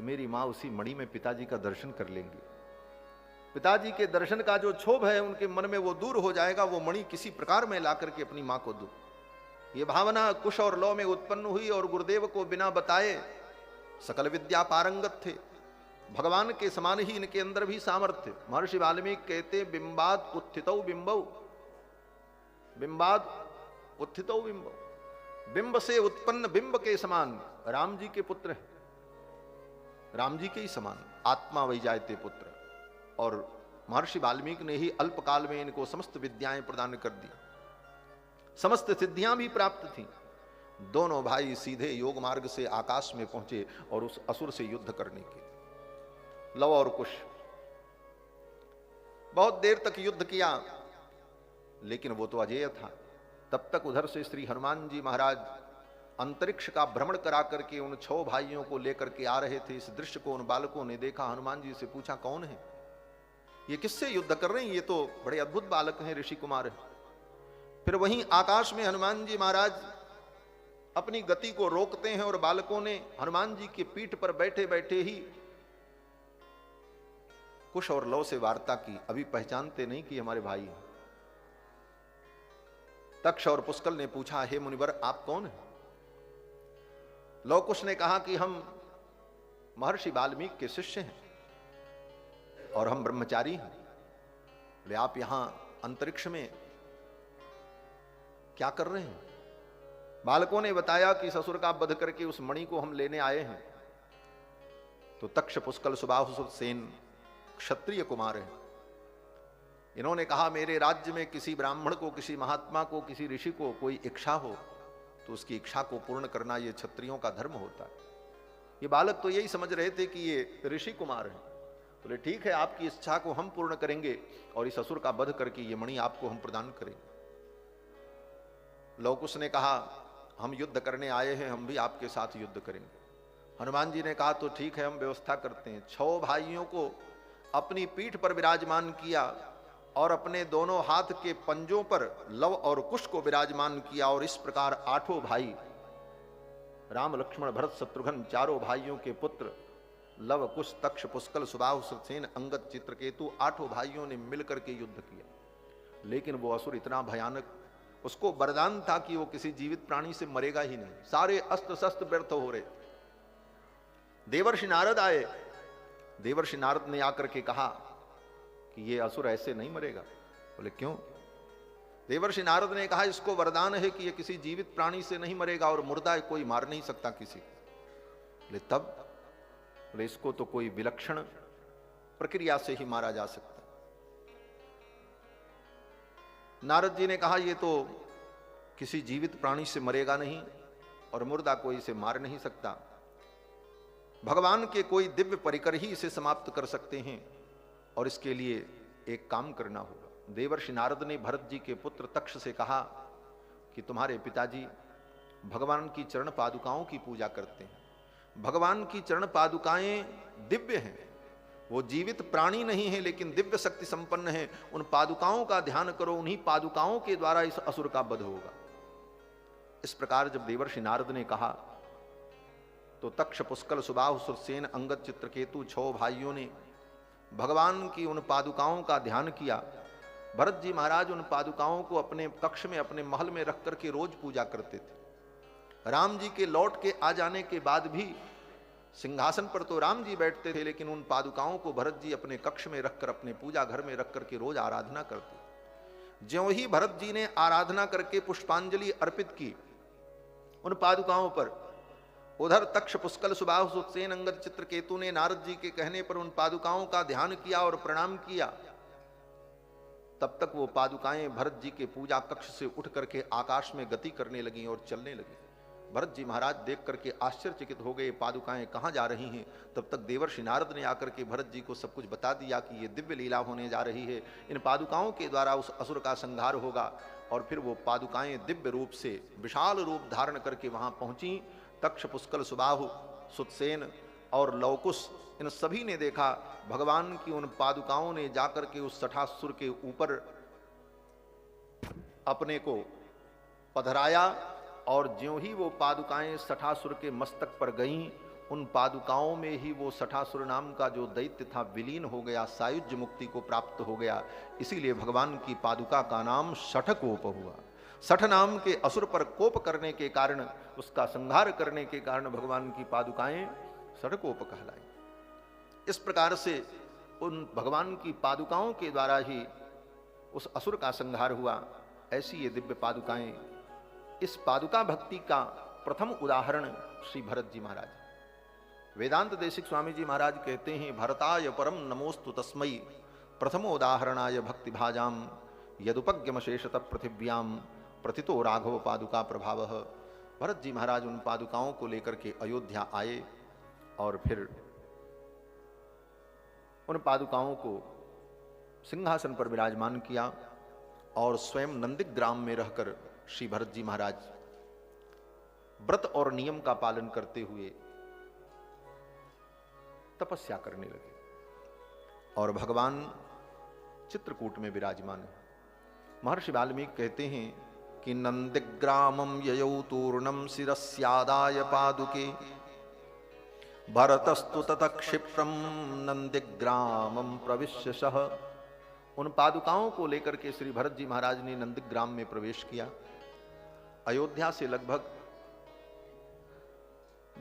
तो मेरी माँ उसी मणि में पिताजी का दर्शन कर लेंगी। पिताजी के दर्शन का जो क्षोभ है उनके मन में वो दूर हो जाएगा। वो मणि किसी प्रकार में ला करके अपनी माँ को दूं। ये भावना कुश और लौ में उत्पन्न हुई और गुरुदेव को बिना बताए सकल विद्या पारंगत थे। भगवान के समान ही इनके अंदर भी सामर्थ्य। महर्षि वाल्मीकि कहते बिंबाद उत्थितौ बिंबौ, बिंबाद उत्थितौ बिंबौ, बिंब से उत्पन्न बिंब के समान राम जी के पुत्र हैं, राम जी के ही समान आत्मा वही जायते पुत्र। और महर्षि वाल्मीकि ने ही अल्पकाल में इनको समस्त विद्याएं प्रदान कर दी, समस्त सिद्धियां भी प्राप्त थीं। दोनों भाई सीधे योग मार्ग से आकाश में पहुंचे और उस असुर से युद्ध करने के। लव और कुश बहुत देर तक युद्ध किया, लेकिन वो तो अजेय था। तब तक उधर से श्री हनुमान जी महाराज अंतरिक्ष का भ्रमण करा करके उन 6 भाइयों को लेकर के आ रहे थे। इस दृश्य को उन बालकों ने देखा। हनुमान जी से पूछा कौन है ये, किससे युद्ध कर रहे हैं? ये तो बड़े अद्भुत बालक हैं, ऋषि कुमार हैं। फिर वहीं आकाश में हनुमान जी महाराज अपनी गति को रोकते हैं और बालकों ने हनुमान जी की पीठ पर बैठे बैठे ही कुश और लव से वार्ता की। अभी पहचानते नहीं कि हमारे भाई हैं। तक्ष और पुष्कल ने पूछा हे मुनिवर आप कौन हैं? लव कुश ने कहा कि हम महर्षि वाल्मीकि के शिष्य हैं और हम ब्रह्मचारी हैं। बोले आप यहां अंतरिक्ष में क्या कर रहे हैं? बालकों ने बताया कि ससुर का वध करके उस मणि को हम लेने आए हैं। तो तक्ष पुष्कल सुबाहु सेन क्षत्रिय कुमार हैं। इन्होंने कहा मेरे राज्य में किसी ब्राह्मण को, किसी महात्मा को, किसी ऋषि को कोई इच्छा हो तो उसकी इच्छा को पूर्ण करना ये क्षत्रियों का धर्म होता है। ये बालक तो यही समझ रहे थे कि ये ऋषि कुमार हैं। बोले ठीक है आपकी इच्छा को हम पूर्ण करेंगे और इस असुर का वध करके ये मणि आपको हम प्रदान करेंगे। लवकुश ने कहा हम युद्ध करने आए हैं, हम भी आपके साथ युद्ध करेंगे। हनुमान जी ने कहा तो ठीक है हम व्यवस्था करते हैं। 6 भाइयों को अपनी पीठ पर विराजमान किया और अपने दोनों हाथ के पंजों पर लव और कुश को विराजमान किया और इस प्रकार 8 भाई राम लक्ष्मण भरत शत्रुघ्न चारों भाइयों के पुत्र लव कुश तक्ष पुष्कल सुबाहु सुसेन अंगद चित्रकेतु 8 भाइयों ने मिलकर के युद्ध किया। लेकिन वो असुर इतना भयानक, उसको वरदान था कि वो किसी जीवित प्राणी से मरेगा ही नहीं। सारे अस्त्र शस्त्र व्यर्थ हो रहे। देवर्षि नारद आए। देवर्षि नारद ने आकर के कहा कि ये असुर ऐसे नहीं मरेगा। बोले क्यों? देवर्षि नारद ने कहा इसको वरदान है कि ये किसी जीवित प्राणी से नहीं मरेगा और मुर्दा कोई मार नहीं सकता किसी। बोले तब? बोले इसको तो कोई विलक्षण प्रक्रिया से ही मारा जा सकता। नारद जी ने कहा ये तो किसी जीवित प्राणी से मरेगा नहीं और मुर्दा कोई इसे मार नहीं सकता। भगवान के कोई दिव्य परिकर ही इसे समाप्त कर सकते हैं और इसके लिए एक काम करना होगा। देवर्षि नारद ने भरत जी के पुत्र तक्ष से कहा कि तुम्हारे पिताजी भगवान की चरण पादुकाओं की पूजा करते हैं। भगवान की चरण पादुकाएं दिव्य हैं, वो जीवित प्राणी नहीं है लेकिन दिव्य शक्ति संपन्न है। उन पादुकाओं का ध्यान करो, उन्हीं पादुकाओं के द्वारा इस असुर का वध होगा। इस प्रकार जब देवर्षि नारद ने कहा तो तक्ष पुष्कल सुबाहु सुरसेन अंगद चित्रकेतु 6 भाइयों ने भगवान की उन पादुकाओं का ध्यान किया। भरत जी महाराज उन पादुकाओं को अपने कक्ष में, अपने महल में रख करके रोज पूजा करते थे। राम जी के लौट के आ जाने के बाद भी सिंहासन पर तो राम जी बैठते थे, लेकिन उन पादुकाओं को भरत जी अपने कक्ष में रखकर, अपने पूजा घर में रख करके रोज आराधना करते। ज्यों ही भरत जी ने आराधना करके पुष्पांजलि अर्पित की उन पादुकाओं पर, उधर तक्ष पुष्कल सुबाहु सुसेन अंगद चित्रकेतु ने नारद जी के कहने पर उन पादुकाओं का ध्यान किया और प्रणाम किया। तब तक वो पादुकाएं भरत जी के पूजा कक्ष से उठ करके आकाश में गति करने लगी और चलने लगी। भरत जी महाराज देख करके आश्चर्यचकित हो गए, पादुकाएं कहाँ जा रही हैं। तब तक देवर्षि नारद ने आकर के भरत जी को सब कुछ बता दिया कि ये दिव्य लीला होने जा रही है, इन पादुकाओं के द्वारा उस असुर का संहार होगा। और फिर वो पादुकाएं दिव्य रूप से विशाल रूप धारण करके वहां पहुंची। तक्ष पुष्कल सुबाहु सुतसेन और लवकुश इन सभी ने देखा भगवान की उन पादुकाओं ने जाकर के उस सठासुर के ऊपर अपने को पधराया और ज्यों ही वो पादुकाएं सठासुर के मस्तक पर गईं, उन पादुकाओं में ही वो सठासुर नाम का जो दैत्य था विलीन हो गया, सायुज्य मुक्ति को प्राप्त हो गया। इसीलिए भगवान की पादुका का नाम शठकोप हुआ। सठ नाम के असुर पर कोप करने के कारण, उसका संहार करने के कारण भगवान की पादुकाएं शठकोप कहलाई। इस प्रकार से उन भगवान की पादुकाओं के द्वारा ही उस असुर का संहार हुआ। ऐसी ये दिव्य पादुकाएं। इस पादुका भक्ति का प्रथम उदाहरण श्री भरत जी महाराज। वेदांत देशिक स्वामी जी महाराज कहते हैं, भरताय परम नमोस्तु तस्मै प्रथमोदाहरणाय भक्ति भाजाम यदुपज्ञम शेषत पृथिव्याम प्रतितो राघव पादुका प्रभाव। भरत जी महाराज उन पादुकाओं को लेकर के अयोध्या आए और फिर उन पादुकाओं को सिंहासन पर विराजमान किया और स्वयं नंदिग्राम में रहकर श्री भरत जी महाराज व्रत और नियम का पालन करते हुए तपस्या करने लगे और भगवान चित्रकूट में विराजमान है। महर्षि वाल्मीकि कहते हैं कि नंदिग्रामं ययौ तूर्णं शिरस्यादाय पादुके भरतस्तु ततः क्षिप्रं नंदिग्रामं प्रविश्य सह। उन पादुकाओं को लेकर के श्री भरत जी महाराज ने नंदिग्राम में प्रवेश किया। अयोध्या से लगभग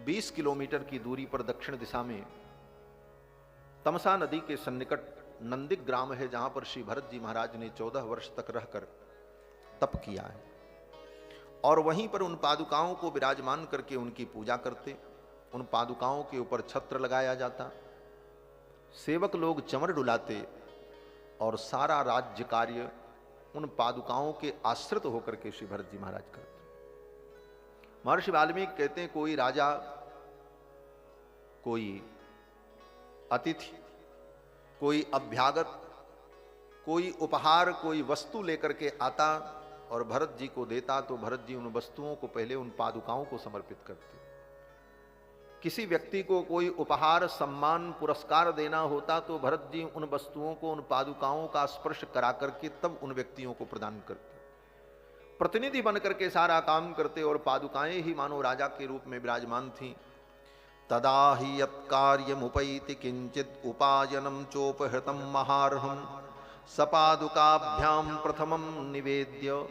20 किलोमीटर की दूरी पर दक्षिण दिशा में तमसा नदी के सन्निकट नंदिग्राम है, जहां पर श्री भरत जी महाराज ने 14 वर्ष तक रहकर तप किया है। और वहीं पर उन पादुकाओं को विराजमान करके उनकी पूजा करते। उन पादुकाओं के ऊपर छत्र लगाया जाता, सेवक लोग चमर डुलाते और सारा राज्य कार्य उन पादुकाओं के आश्रित होकर के श्री भरत जी महाराज करते। महर्षि वाल्मीकि कहते हैं, कोई राजा, कोई अतिथि, कोई अभ्यागत, कोई उपहार, कोई वस्तु लेकर के आता और भरत जी को देता, तो भरत जी उन वस्तुओं को पहले उन पादुकाओं को समर्पित करते। किसी व्यक्ति को कोई उपहार, सम्मान, पुरस्कार देना होता तो भरत जी उन वस्तुओं को, उन पादुकाओं का स्पर्श करा करके तब उन व्यक्तियों को प्रदान करते। प्रतिनिधि बन करके सारा काम करते और पादुकाएं ही मानो राजा के रूप में विराजमान थीं। तदा ही यत्कार्यमुपैति किंचित उपायनम चोपहृतम महार्हम सपादुकाभ्याम प्रथमम निवेद्य।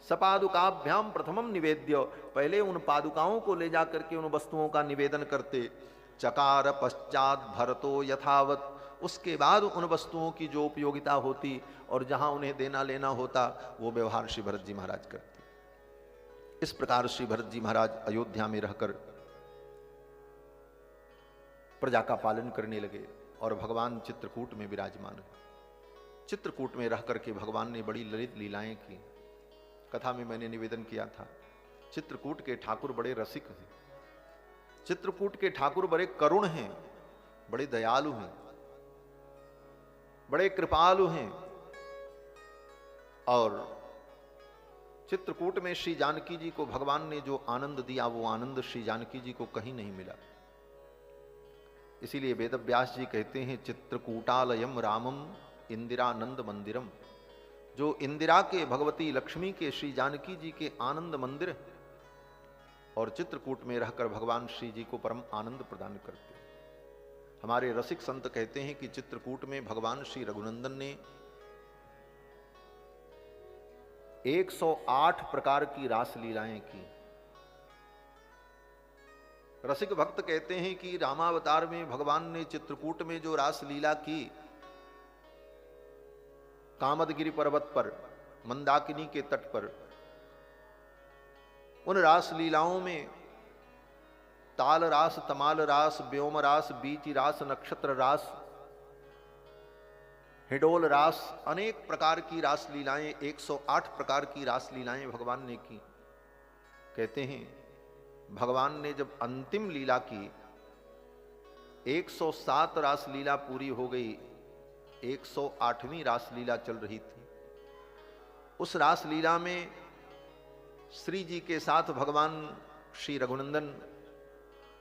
सपादुकाभ्याम प्रथमम निवेद्य, पहले उन पादुकाओं को ले जाकर के उन वस्तुओं का निवेदन करते। चकार पश्चात भरतो यथावत, उसके बाद उन वस्तुओं की जो उपयोगिता होती और जहां उन्हें देना लेना होता वो व्यवहार श्री भरत जी महाराज करते। इस प्रकार श्री भरत जी महाराज अयोध्या में रहकर प्रजा का पालन करने लगे और भगवान चित्रकूट में विराजमान है। चित्रकूट में रह करके भगवान ने बड़ी ललित लीलाएं की। कथा में मैंने निवेदन किया था, चित्रकूट के ठाकुर बड़े रसिक हैं, चित्रकूट के ठाकुर बड़े करुण हैं, बड़े दयालु हैं, बड़े कृपालु हैं। और चित्रकूट में श्री जानकी जी को भगवान ने जो आनंद दिया वो आनंद श्री जानकी जी को कहीं नहीं मिला। इसीलिए वेदव्यास जी कहते हैं, चित्रकूटालयम रामम इंदिरानंद मंदिरम। जो इंदिरा के, भगवती लक्ष्मी के, श्री जानकी जी के आनंद मंदिर और चित्रकूट में रहकर भगवान श्री जी को परम आनंद प्रदान करते। हमारे रसिक संत कहते हैं कि चित्रकूट में भगवान श्री रघुनंदन ने 108 प्रकार की रास लीलाएं की। रसिक भक्त कहते हैं कि रामावतार में भगवान ने चित्रकूट में जो रास लीला की, कामदगिरि पर्वत पर, मंदाकिनी के तट पर, उन रास लीलाओं में ताल रास, तमाल रास, व्योम रास, बीच रास, नक्षत्र रास, हिडोल रास, अनेक प्रकार की रास लीलाएं, 108 प्रकार की रास लीलाएं भगवान ने की। कहते हैं भगवान ने जब अंतिम लीला की, 107 रास लीला पूरी हो गई, 108वीं रासलीला चल रही थी। उस रासलीला में श्री जी के साथ भगवान श्री रघुनंदन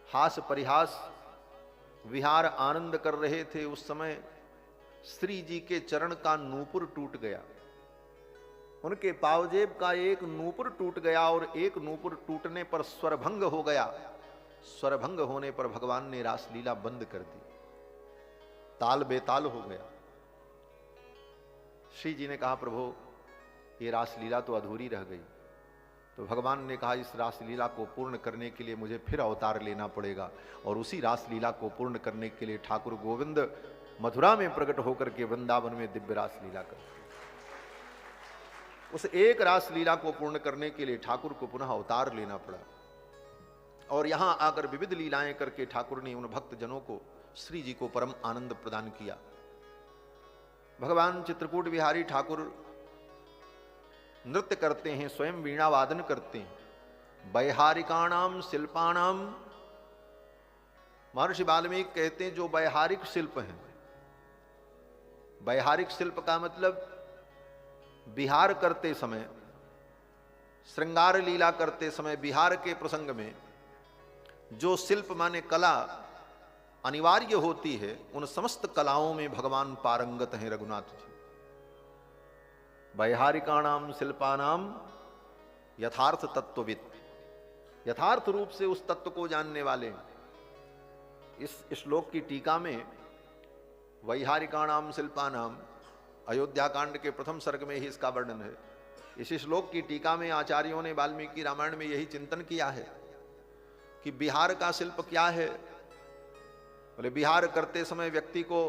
हास परिहास विहार आनंद कर रहे थे। उस समय श्री जी के चरण का नूपुर टूट गया, उनके पावजेब का एक नूपुर टूट गया और एक नूपुर टूटने पर स्वरभंग हो गया। स्वरभंग होने पर भगवान ने रासलीला बंद कर दी, ताल बेताल हो गया। श्री जी ने कहा प्रभु ये रासलीला तो अधूरी रह गई। तो भगवान ने कहा इस रासलीला को पूर्ण करने के लिए मुझे फिर अवतार लेना पड़ेगा, और उसी रासलीला को पूर्ण करने के लिए ठाकुर गोविंद मथुरा में प्रकट होकर के वृंदावन में दिव्य रासलीला करते। उस एक रासलीला को पूर्ण करने के लिए ठाकुर को पुनः अवतार लेना पड़ा, और यहां आकर विविध लीलाएं करके ठाकुर ने उन भक्त जनों को, श्री जी को परम आनंद प्रदान किया। भगवान चित्रकूट बिहारी ठाकुर नृत्य करते हैं, स्वयं वीणा वादन करते हैं। वैहारिकाणाम शिल्पाणाम, महर्षि वाल्मीकि कहते हैं जो वैहारिक शिल्प हैं, वैहारिक शिल्प का मतलब विहार करते समय, श्रृंगार लीला करते समय, विहार के प्रसंग में जो शिल्प माने कला अनिवार्य होती है, उन समस्त कलाओं में भगवान पारंगत हैं रघुनाथ जी। वैहारिकाणाम शिल्पानाम यथार्थ तत्वविद, यथार्थ रूप से उस तत्व को जानने वाले। इस श्लोक की टीका में वैहारिकाणाम शिल्पानाम, अयोध्या कांड के प्रथम सर्ग में ही इसका वर्णन है। इस श्लोक की टीका में आचार्यों ने वाल्मीकि रामायण में यही चिंतन किया है कि बिहार का शिल्प क्या है। बोले बिहार करते समय व्यक्ति को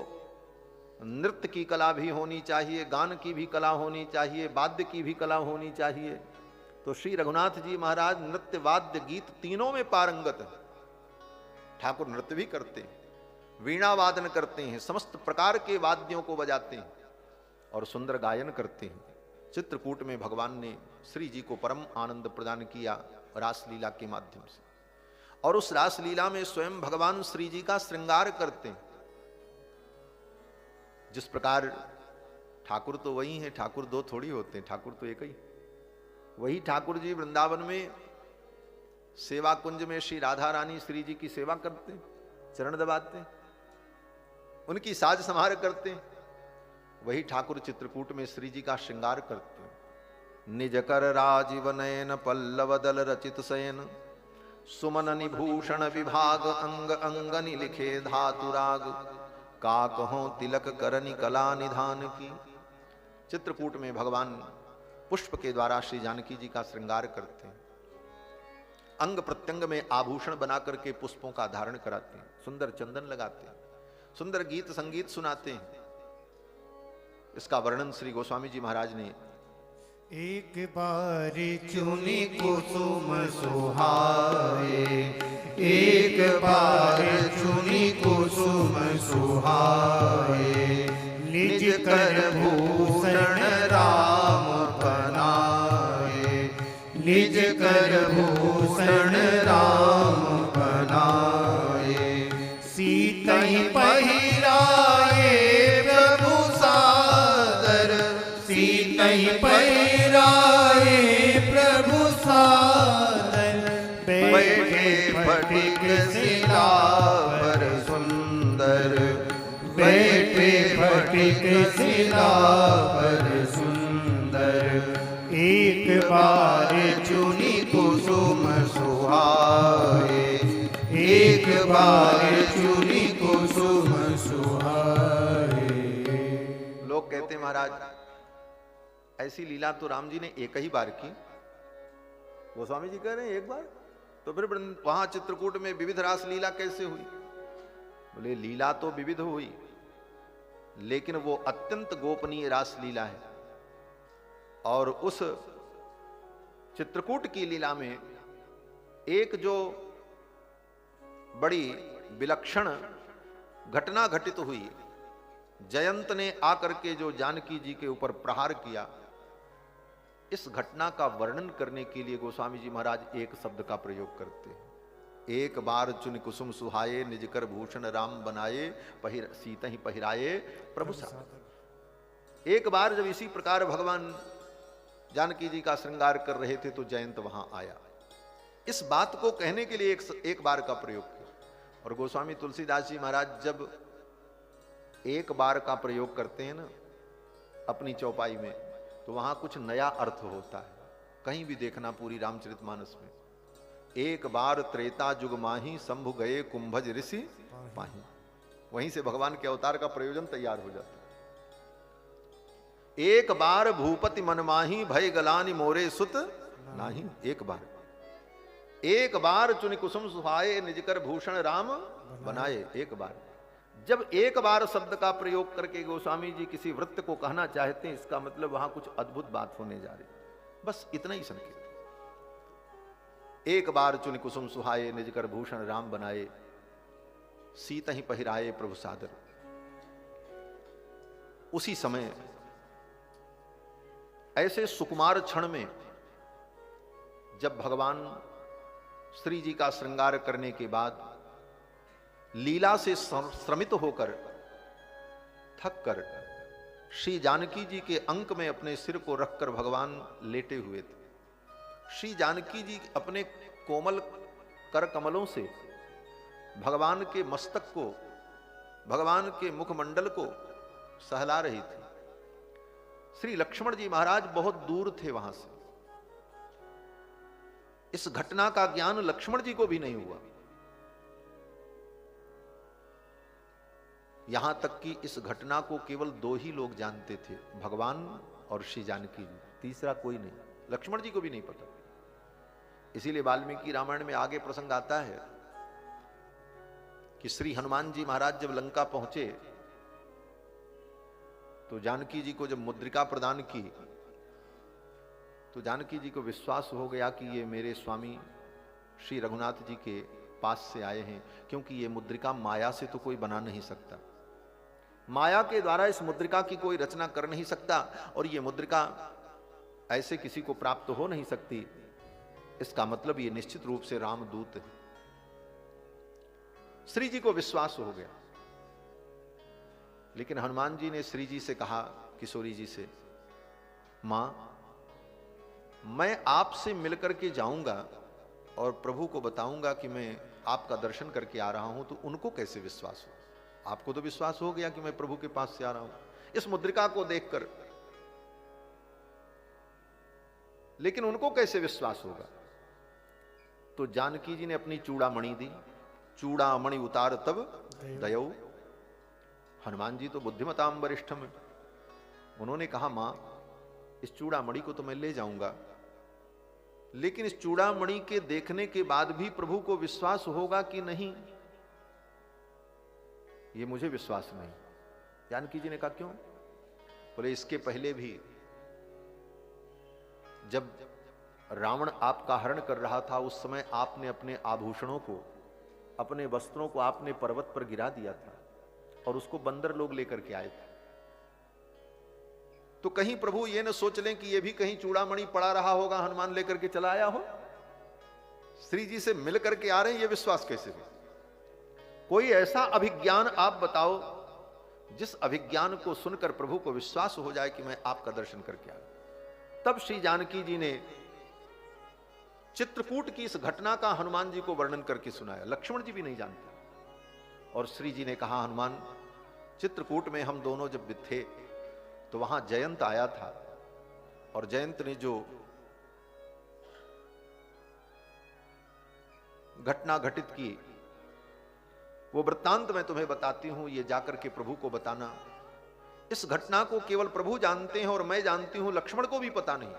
नृत्य की कला भी होनी चाहिए, गान की भी कला होनी चाहिए, वाद्य की भी कला होनी चाहिए। तो श्री रघुनाथ जी महाराज नृत्य, वाद्य, गीत तीनों में पारंगत है। ठाकुर नृत्य भी करते हैं, वीणा वादन करते हैं, समस्त प्रकार के वाद्यों को बजाते हैं और सुंदर गायन करते हैं। चित्रकूट में भगवान ने श्री जी को परम आनंद प्रदान किया रासलीला के माध्यम से, और उस रासलीला में स्वयं भगवान श्री जी का श्रृंगार करते हैं। जिस प्रकार ठाकुर तो वही है, ठाकुर दो थोड़ी होते हैं, ठाकुर तो एक ही। वही ठाकुर जी वृंदावन में सेवा कुंज में श्री राधा रानी श्री जी की सेवा करते हैं, चरण दबाते हैं, उनकी साज संहार करते हैं। वही ठाकुर चित्रकूट में श्री जी का श्रृंगार करते हैं। निज कर राजीव नयन पल्लव दल रचित शयन, सुमन निभूषण विभाग अंग अंगनि लिखे धातुराग, काकहों तिलक करनी कला निधान की। चित्रकूट में भगवान पुष्प के द्वारा श्री जानकी जी का श्रृंगार करते हैं, अंग प्रत्यंग में आभूषण बना करके पुष्पों का धारण कराते हैं, सुंदर चंदन लगाते हैं, सुंदर गीत संगीत सुनाते हैं। इसका वर्णन श्री गोस्वामी जी महाराज ने एक बार चुनी कुसुम सुहाए, एक बार चुनी कुसुम सुहाए, निज कर भूषण राम बनाए, निज कर भूषण राम बनाए, सीतई पहिराए प्रभु सादर, सीतई पहिराए प्रभु सादर, बैठे फटिक शिला पर सुंदर, बैठे फटिक शिला पर सुंदर, एक बार चुनी कुसुम सुहाए, एक बार चुनी कुसुम सुहाए। लोग कहते महाराज ऐसी लीला तो राम जी ने एक ही बार की। गोस्वामी जी कह रहे हैं एक बार, तो फिर वहां चित्रकूट में विविध रास लीला कैसे हुई? बोले लीला तो विविध हुई, लेकिन वो अत्यंत गोपनीय रास लीला है। और उस चित्रकूट की लीला में एक जो बड़ी विलक्षण घटना घटित हुई, जयंत ने आकर के जो जानकी जी के ऊपर प्रहार किया, इस घटना का वर्णन करने के लिए गोस्वामी जी महाराज एक शब्द का प्रयोग करते हैं। एक बार चुन कुसुम सुहाए, निज कर भूषण राम बनाए, सीता ही पहिराए प्रभु सादर। एक बार जब इसी प्रकार भगवान जानकी जी का श्रृंगार कर रहे थे तो जयंत वहां आया। इस बात को कहने के लिए एक बार का प्रयोग किया। और गोस्वामी तुलसीदास जी महाराज जब एक बार का प्रयोग करते हैं ना अपनी चौपाई में, तो वहां कुछ नया अर्थ होता है। कहीं भी देखना पूरी रामचरितमानस में एक बार त्रेता जुग माही शंभु गए कुंभज ऋषि पाही। वहीं से भगवान के अवतार का प्रयोजन तैयार हो जाता है। एक बार भूपति मन माही भय गलानी मोरे सुत नाही। एक बार चुनि कुसुम सुहाए निजकर भूषण राम बनाए। एक बार, जब एक बार शब्द का प्रयोग करके गोस्वामी जी किसी वृत्त को कहना चाहते हैं, इसका मतलब वहां कुछ अद्भुत बात होने जा रही। बस इतना ही संकेत। एक बार चुनि कुसुम सुहाए निजकर भूषण राम बनाए, सीत ही पहिराए प्रभु सादर। उसी समय ऐसे सुकुमार क्षण में जब भगवान श्री जी का श्रृंगार करने के बाद लीला से श्रमित होकर थक कर श्री जानकी जी के अंक में अपने सिर को रखकर भगवान लेटे हुए थे। श्री जानकी जी अपने कोमल कर कमलों से भगवान के मस्तक को, भगवान के मुखमंडल को सहला रही थी। श्री लक्ष्मण जी महाराज बहुत दूर थे वहां से। इस घटना का ज्ञान लक्ष्मण जी को भी नहीं हुआ। यहां तक कि इस घटना को केवल दो ही लोग जानते थे, भगवान और श्री जानकी जी, तीसरा कोई नहीं। लक्ष्मण जी को भी नहीं पता। इसीलिए वाल्मीकि रामायण में आगे प्रसंग आता है कि श्री हनुमान जी महाराज जब लंका पहुंचे तो जानकी जी को जब मुद्रिका प्रदान की तो जानकी जी को विश्वास हो गया कि ये मेरे स्वामी श्री रघुनाथ जी के पास से आए हैं, क्योंकि ये मुद्रिका माया से तो कोई बना नहीं सकता। माया के द्वारा इस मुद्रिका की कोई रचना कर नहीं सकता, और ये मुद्रिका ऐसे किसी को प्राप्त हो नहीं सकती। इसका मतलब ये निश्चित रूप से रामदूत है। श्री जी को विश्वास हो गया। लेकिन हनुमान जी ने श्री जी से कहा, किशोरी जी से, मां मैं आपसे मिलकर के जाऊंगा और प्रभु को बताऊंगा कि मैं आपका दर्शन करके आ रहा हूं, तो उनको कैसे विश्वास हो? आपको तो विश्वास हो गया कि मैं प्रभु के पास से आ रहा हूं इस मुद्रिका को देखकर, लेकिन उनको कैसे विश्वास होगा? तो जानकी जी ने अपनी चूड़ामणि दी। चूड़ामणि उतार तब दयौ। हनुमान जी तो बुद्धिमताम वरिष्ठम है। उन्होंने कहा, मां इस चूड़ामणि को तो मैं ले जाऊंगा, लेकिन इस चूड़ामणि के देखने के बाद भी प्रभु को विश्वास होगा कि नहीं, ये मुझे विश्वास नहीं। जानकी जी ने कहा, क्यों? बोले, इसके पहले भी जब रावण आपका हरण कर रहा था, उस समय आपने अपने आभूषणों को, अपने वस्त्रों को आपने पर्वत पर गिरा दिया था और उसको बंदर लोग लेकर के आए थे। तो कहीं प्रभु ये न सोच लें कि ये भी कहीं चूड़ामणि पड़ा रहा होगा, हनुमान लेकर के चला आया हो। श्री जी से मिल करके आ रहे हैं, ये विश्वास कैसे हो? कोई ऐसा अभिज्ञान आप बताओ जिस अभिज्ञान को सुनकर प्रभु को विश्वास हो जाए कि मैं आपका दर्शन करके आया। तब श्री जानकी जी ने चित्रकूट की इस घटना का हनुमान जी को वर्णन करके सुनाया। लक्ष्मण जी भी नहीं जानते। और श्री जी ने कहा, हनुमान चित्रकूट में हम दोनों जब थे तो वहां जयंत आया था, और जयंत ने जो घटना घटित की वो वृत्तांत मैं तुम्हें बताती हूं, ये जाकर के प्रभु को बताना। इस घटना को केवल प्रभु जानते हैं और मैं जानती हूं, लक्ष्मण को भी पता नहीं।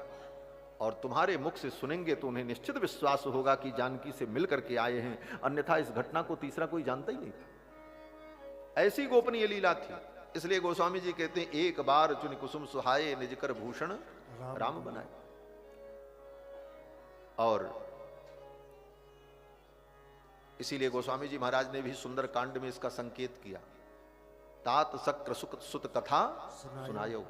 और तुम्हारे मुख से सुनेंगे तो उन्हें निश्चित विश्वास होगा कि जानकी से मिल करके आए हैं, अन्यथा इस घटना को तीसरा कोई जानता ही नहीं था। ऐसी गोपनीय लीला थी। इसलिए गोस्वामी जी कहते हैं, एक बार चुनि कुसुम सुहाए निजकर भूषण राम बनाए। और इसीलिए गोस्वामी जी महाराज ने भी सुंदर कांड में इसका संकेत किया, तात शक्र सुत कथा सुनायो।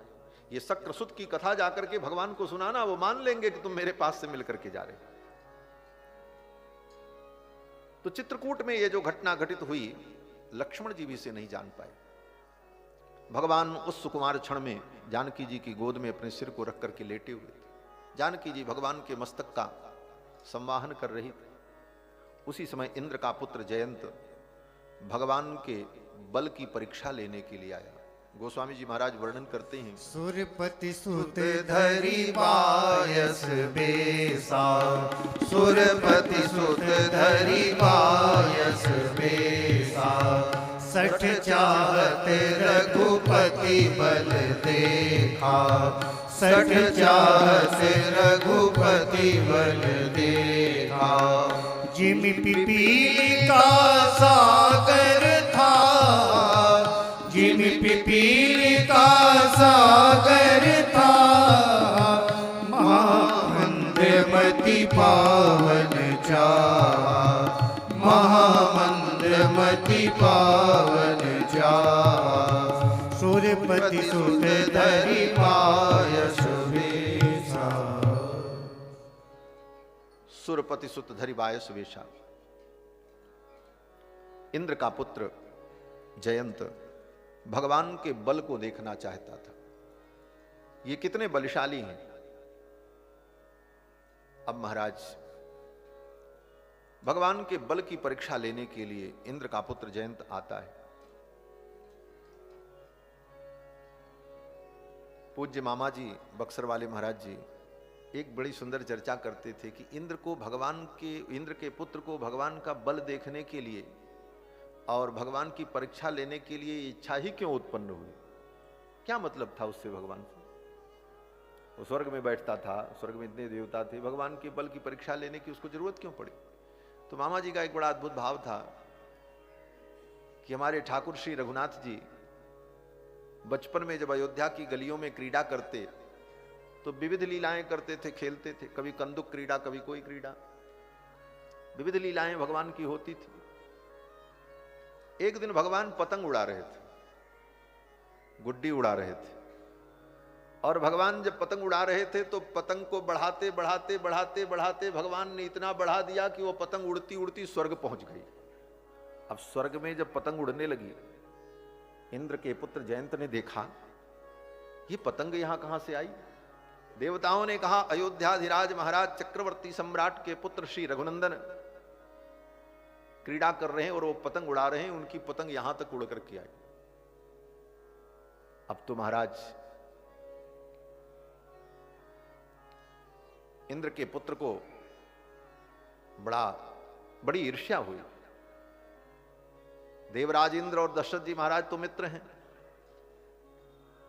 ये शक्र सुत की कथा जाकर के भगवान को सुनाना, वो मान लेंगे कि तुम मेरे पास से मिलकर के जा रहे। तो चित्रकूट में ये जो घटना घटित हुई, लक्ष्मण जी भी से नहीं जान पाए। भगवान उस सुकुमार क्षण में जानकी जी की गोद में अपने सिर को रख करके लेटे हुए थे। जानकी जी भगवान के मस्तक का संवाहन कर रही थी। उसी समय इंद्र का पुत्र जयंत भगवान के बल की परीक्षा लेने के लिए आया। गोस्वामी जी महाराज वर्णन करते हैं, सुरपति सुत धरि बायस बेसा, सुरपति सुत धरि बायस बेसा, सठ चाहत रघुपति बल देखा, सठ चाहत रघुपति बल देखा, जिमि पिपीली का सागर था, जिमि पिपीली का सागर था, महामंद्रमति पावन चाहा, महामंद्रमति पावन चाहा, सुरपति सुत धरि बायस बेसा। सुरपति सुत धरि बायस वेशा। इंद्र का पुत्र जयंत भगवान के बल को देखना चाहता था। ये कितने बलशाली हैं। अब महाराज भगवान के बल की परीक्षा लेने के लिए इंद्र का पुत्र जयंत आता है। पूज्य मामा जी बक्सर वाले महाराज जी एक बड़ी सुंदर चर्चा करते थे कि इंद्र के पुत्र को भगवान का बल देखने के लिए और भगवान की परीक्षा लेने के लिए इच्छा ही क्यों उत्पन्न हुई। क्या मतलब था उससे भगवान से। वो स्वर्ग में बैठता था, स्वर्ग में इतने देवता थे, भगवान के बल की परीक्षा लेने की उसको जरूरत क्यों पड़ी। तो मामा जी का एक बड़ा अद्भुत भाव था कि हमारे ठाकुर श्री रघुनाथ जी बचपन में जब अयोध्या की गलियों में क्रीड़ा करते तो विविध लीलाएं करते थे, खेलते थे। कभी कंदुक क्रीड़ा, कभी कोई क्रीड़ा, विविध लीलाएं भगवान की होती थी। एक दिन भगवान पतंग उड़ा रहे थे, गुड्डी उड़ा रहे थे, और भगवान जब पतंग उड़ा रहे थे तो पतंग को बढ़ाते बढ़ाते बढ़ाते बढ़ाते भगवान ने इतना बढ़ा दिया कि वो पतंग उड़ती उड़ती स्वर्ग पहुंच गई। अब स्वर्ग में जब पतंग उड़ने लगी, इंद्र के पुत्र जयंत ने देखा ये पतंग यहां कहां से आई। देवताओं ने कहा अयोध्याधिराज महाराज चक्रवर्ती सम्राट के पुत्र श्री रघुनंदन क्रीड़ा कर रहे हैं और वो पतंग उड़ा रहे हैं, उनकी पतंग यहां तक उड़ करके आई। अब तो महाराज इंद्र के पुत्र को बड़ी ईर्ष्या हुई। देवराज इंद्र और दशरथ जी महाराज तो मित्र हैं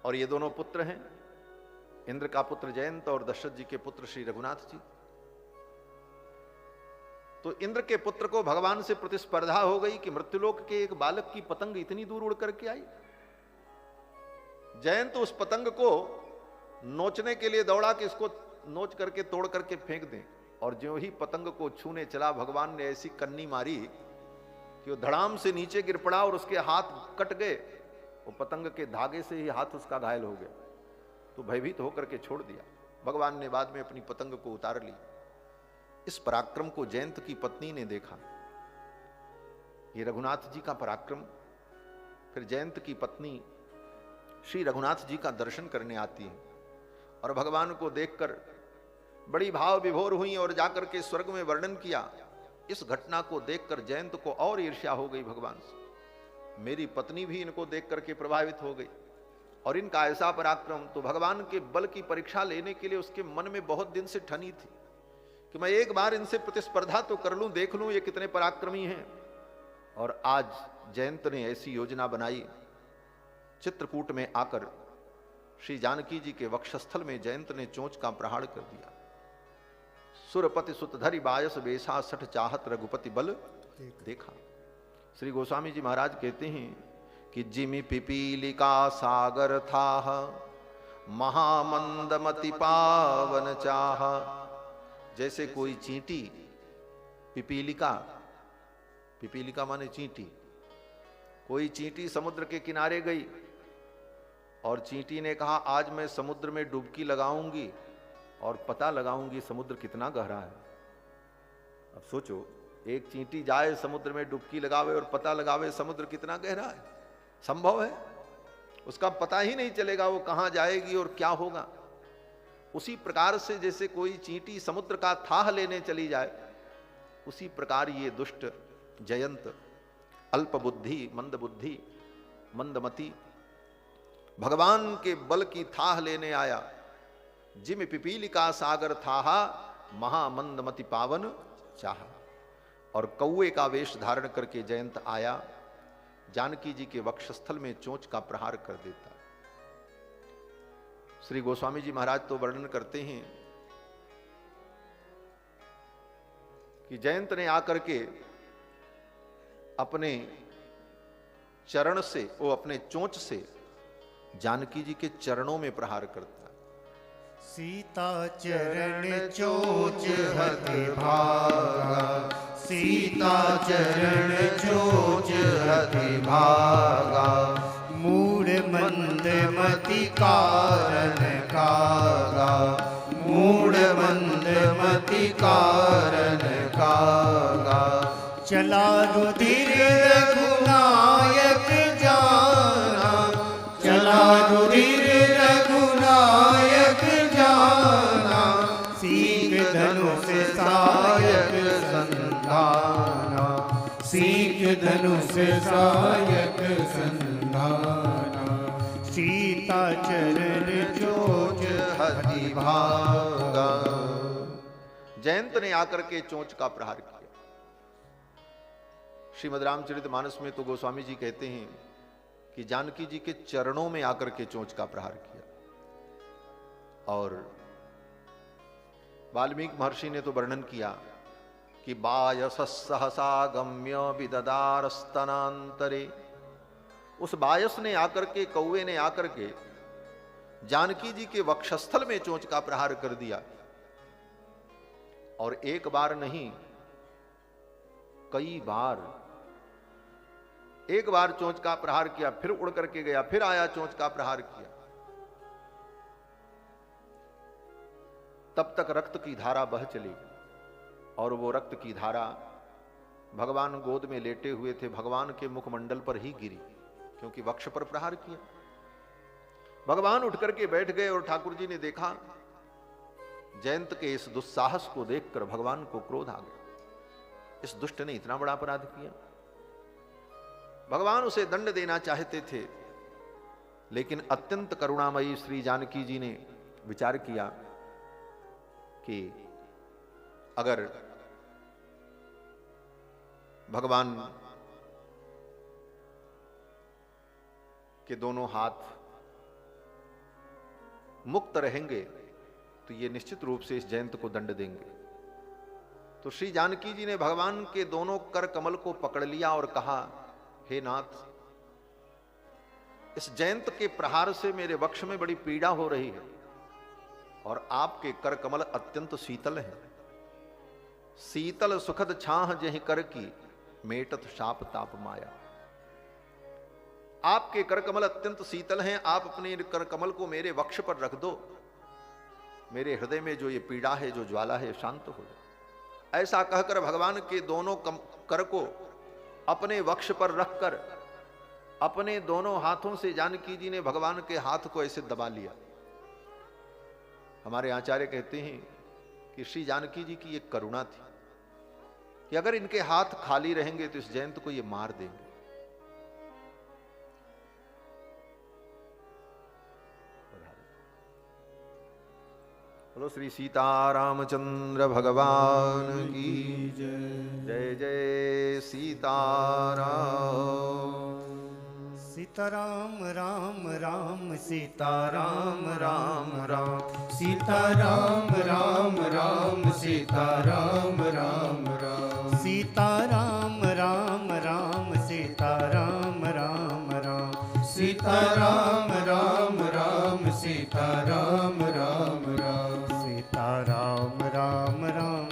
और ये दोनों पुत्र हैं, इंद्र का पुत्र जयंत और दशरथ जी के पुत्र श्री रघुनाथ जी। तो इंद्र के पुत्र को भगवान से प्रतिस्पर्धा हो गई कि मृत्युलोक के एक बालक की पतंग इतनी दूर उड़ करके आई। जयंत उस पतंग को नोचने के लिए दौड़ा कि इसको नोच करके तोड़ करके फेंक दें, और ज्यों ही पतंग को छूने चला भगवान ने ऐसी कन्नी मारी कि वो धड़ाम से नीचे गिर पड़ा और उसके हाथ कट गए। वो पतंग के धागे से ही हाथ उसका घायल हो गया, तो भयभीत होकर के छोड़ दिया। भगवान ने बाद में अपनी पतंग को उतार ली। इस पराक्रम को जयंत की पत्नी ने देखा, ये रघुनाथ जी का पराक्रम। फिर जयंत की पत्नी श्री रघुनाथ जी का दर्शन करने आती है और भगवान को देखकर बड़ी भाव विभोर हुई और जाकर के स्वर्ग में वर्णन किया। इस घटना को देखकर जयंत को और ईर्ष्या हो गई भगवान से। मेरी पत्नी भी इनको देख करके प्रभावित हो गई और इनका ऐसा पराक्रम। तो भगवान के बल की परीक्षा लेने के लिए उसके मन में बहुत दिन से ठनी थी कि मैं एक बार इनसे प्रतिस्पर्धा तो कर लूं, देख लूं ये कितने पराक्रमी हैं। और आज जयंत ने ऐसी योजना बनाई, चित्रकूट में आकर श्री जानकी जी के वक्षस्थल में जयंत ने चोंच का प्रहार कर दिया। सुरपति सुत धरि बायस बेसा, सठ चाहत रघुपति बल देखा। श्री गोस्वामी जी महाराज कहते हैं कि जिमि पिपीलिका सागर था, महामंदमति पावन चाह। जैसे कोई चींटी, पिपीलिका, पिपीलिका माने चींटी, कोई चींटी समुद्र के किनारे गई और चींटी ने कहा आज मैं समुद्र में डुबकी लगाऊंगी और पता लगाऊंगी समुद्र कितना गहरा है। अब सोचो, एक चींटी जाए समुद्र में डुबकी लगावे और पता लगावे समुद्र कितना गहरा है, संभव है? उसका पता ही नहीं चलेगा वो कहां जाएगी और क्या होगा। उसी प्रकार से जैसे कोई चींटी समुद्र का थाह लेने चली जाए, उसी प्रकार ये दुष्ट जयंत, अल्प बुद्धि, मंद बुद्धि, मंदमति, भगवान के बल की थाह लेने आया। जिम पिपीलिका सागर थाहा महामंदमति पावन चाह। और कौए का वेश धारण करके जयंत आया, जानकी जी के वक्षस्थल में चोंच का प्रहार कर देता। श्री गोस्वामी जी महाराज तो वर्णन करते हैं कि जयंत ने आकर के अपने चरण से, वो अपने चोंच से जानकी जी के चरणों में प्रहार करता। सीता चरण चोच हति भागा, सीता चरण चोच हति भागा। मूढ़ मंदमति कारण कागा, मूढ़ मंदमति कारण कागा। चला रुधिर रघुनायक जाना, चला रुधिर रघुनायक जाना। सीख धनुष सायक संधाना, सीख धनुष सायक संधाना। सीता चरण चोच हति भागा। जयंत ने आकर के चोंच का प्रहार किया। श्रीमद् रामचरितमानस में तो गोस्वामी जी कहते हैं कि जानकी जी के चरणों में आकर के चोंच का प्रहार किया। और वाल्मीकि महर्षि ने तो वर्णन किया कि बायस सहसा गम्य विददार स्तनांतरे। उस बायस ने आकर के, कौवे ने आकर के जानकी जी के वक्षस्थल में चोंच का प्रहार कर दिया। और एक बार नहीं, कई बार, एक बार चोंच का प्रहार किया, फिर उड़ करके गया, फिर आया, चोंच का प्रहार किया। तब तक रक्त की धारा बह चली। और वो रक्त की धारा भगवान गोद में लेटे हुए थे, भगवान के मुखमंडल पर ही गिरी, क्योंकि वक्ष पर प्रहार किया। भगवान उठ करके बैठ गए और ठाकुर जी ने देखा, जयंत के इस दुस्साहस को देखकर भगवान को क्रोध आ गया। इस दुष्ट ने इतना बड़ा अपराध किया। भगवान उसे दंड देना चाहते थे, लेकिन अत्यंत करुणामयी श्री जानकी जी ने विचार किया कि अगर भगवान के दोनों हाथ मुक्त रहेंगे तो ये निश्चित रूप से इस जयंत को दंड देंगे। तो श्री जानकी जी ने भगवान के दोनों कर कमल को पकड़ लिया और कहा, हे नाथ, इस जयंत के प्रहार से मेरे वक्ष में बड़ी पीड़ा हो रही है और आपके कर कमल अत्यंत शीतल हैं। शीतल सुखद छाह जहि कर की, मेटत शाप ताप माया। आपके कर कमल अत्यंत शीतल हैं, आप अपने कर कमल को मेरे वक्ष पर रख दो, मेरे हृदय में जो ये पीड़ा है, जो ज्वाला है, शांत हो जाए। ऐसा कहकर भगवान के दोनों कर को अपने वक्ष पर रखकर अपने दोनों हाथों से जानकी जी ने भगवान के हाथ को ऐसे दबा लिया। हमारे आचार्य कहते हैं कि श्री जानकी जी की एक करुणा थी कि अगर इनके हाथ खाली रहेंगे तो इस जयंत को ये मार देंगे। बोलो श्री सीतारामचंद्र भगवान की जय। जय जय सीताराम। सीताराम राम राम सीताराम राम राम, सीताराम राम राम सीताराम राम राम, सीताराम राम राम सीताराम राम राम, सीताराम राम राम सीताराम राम राम, सीताराम राम राम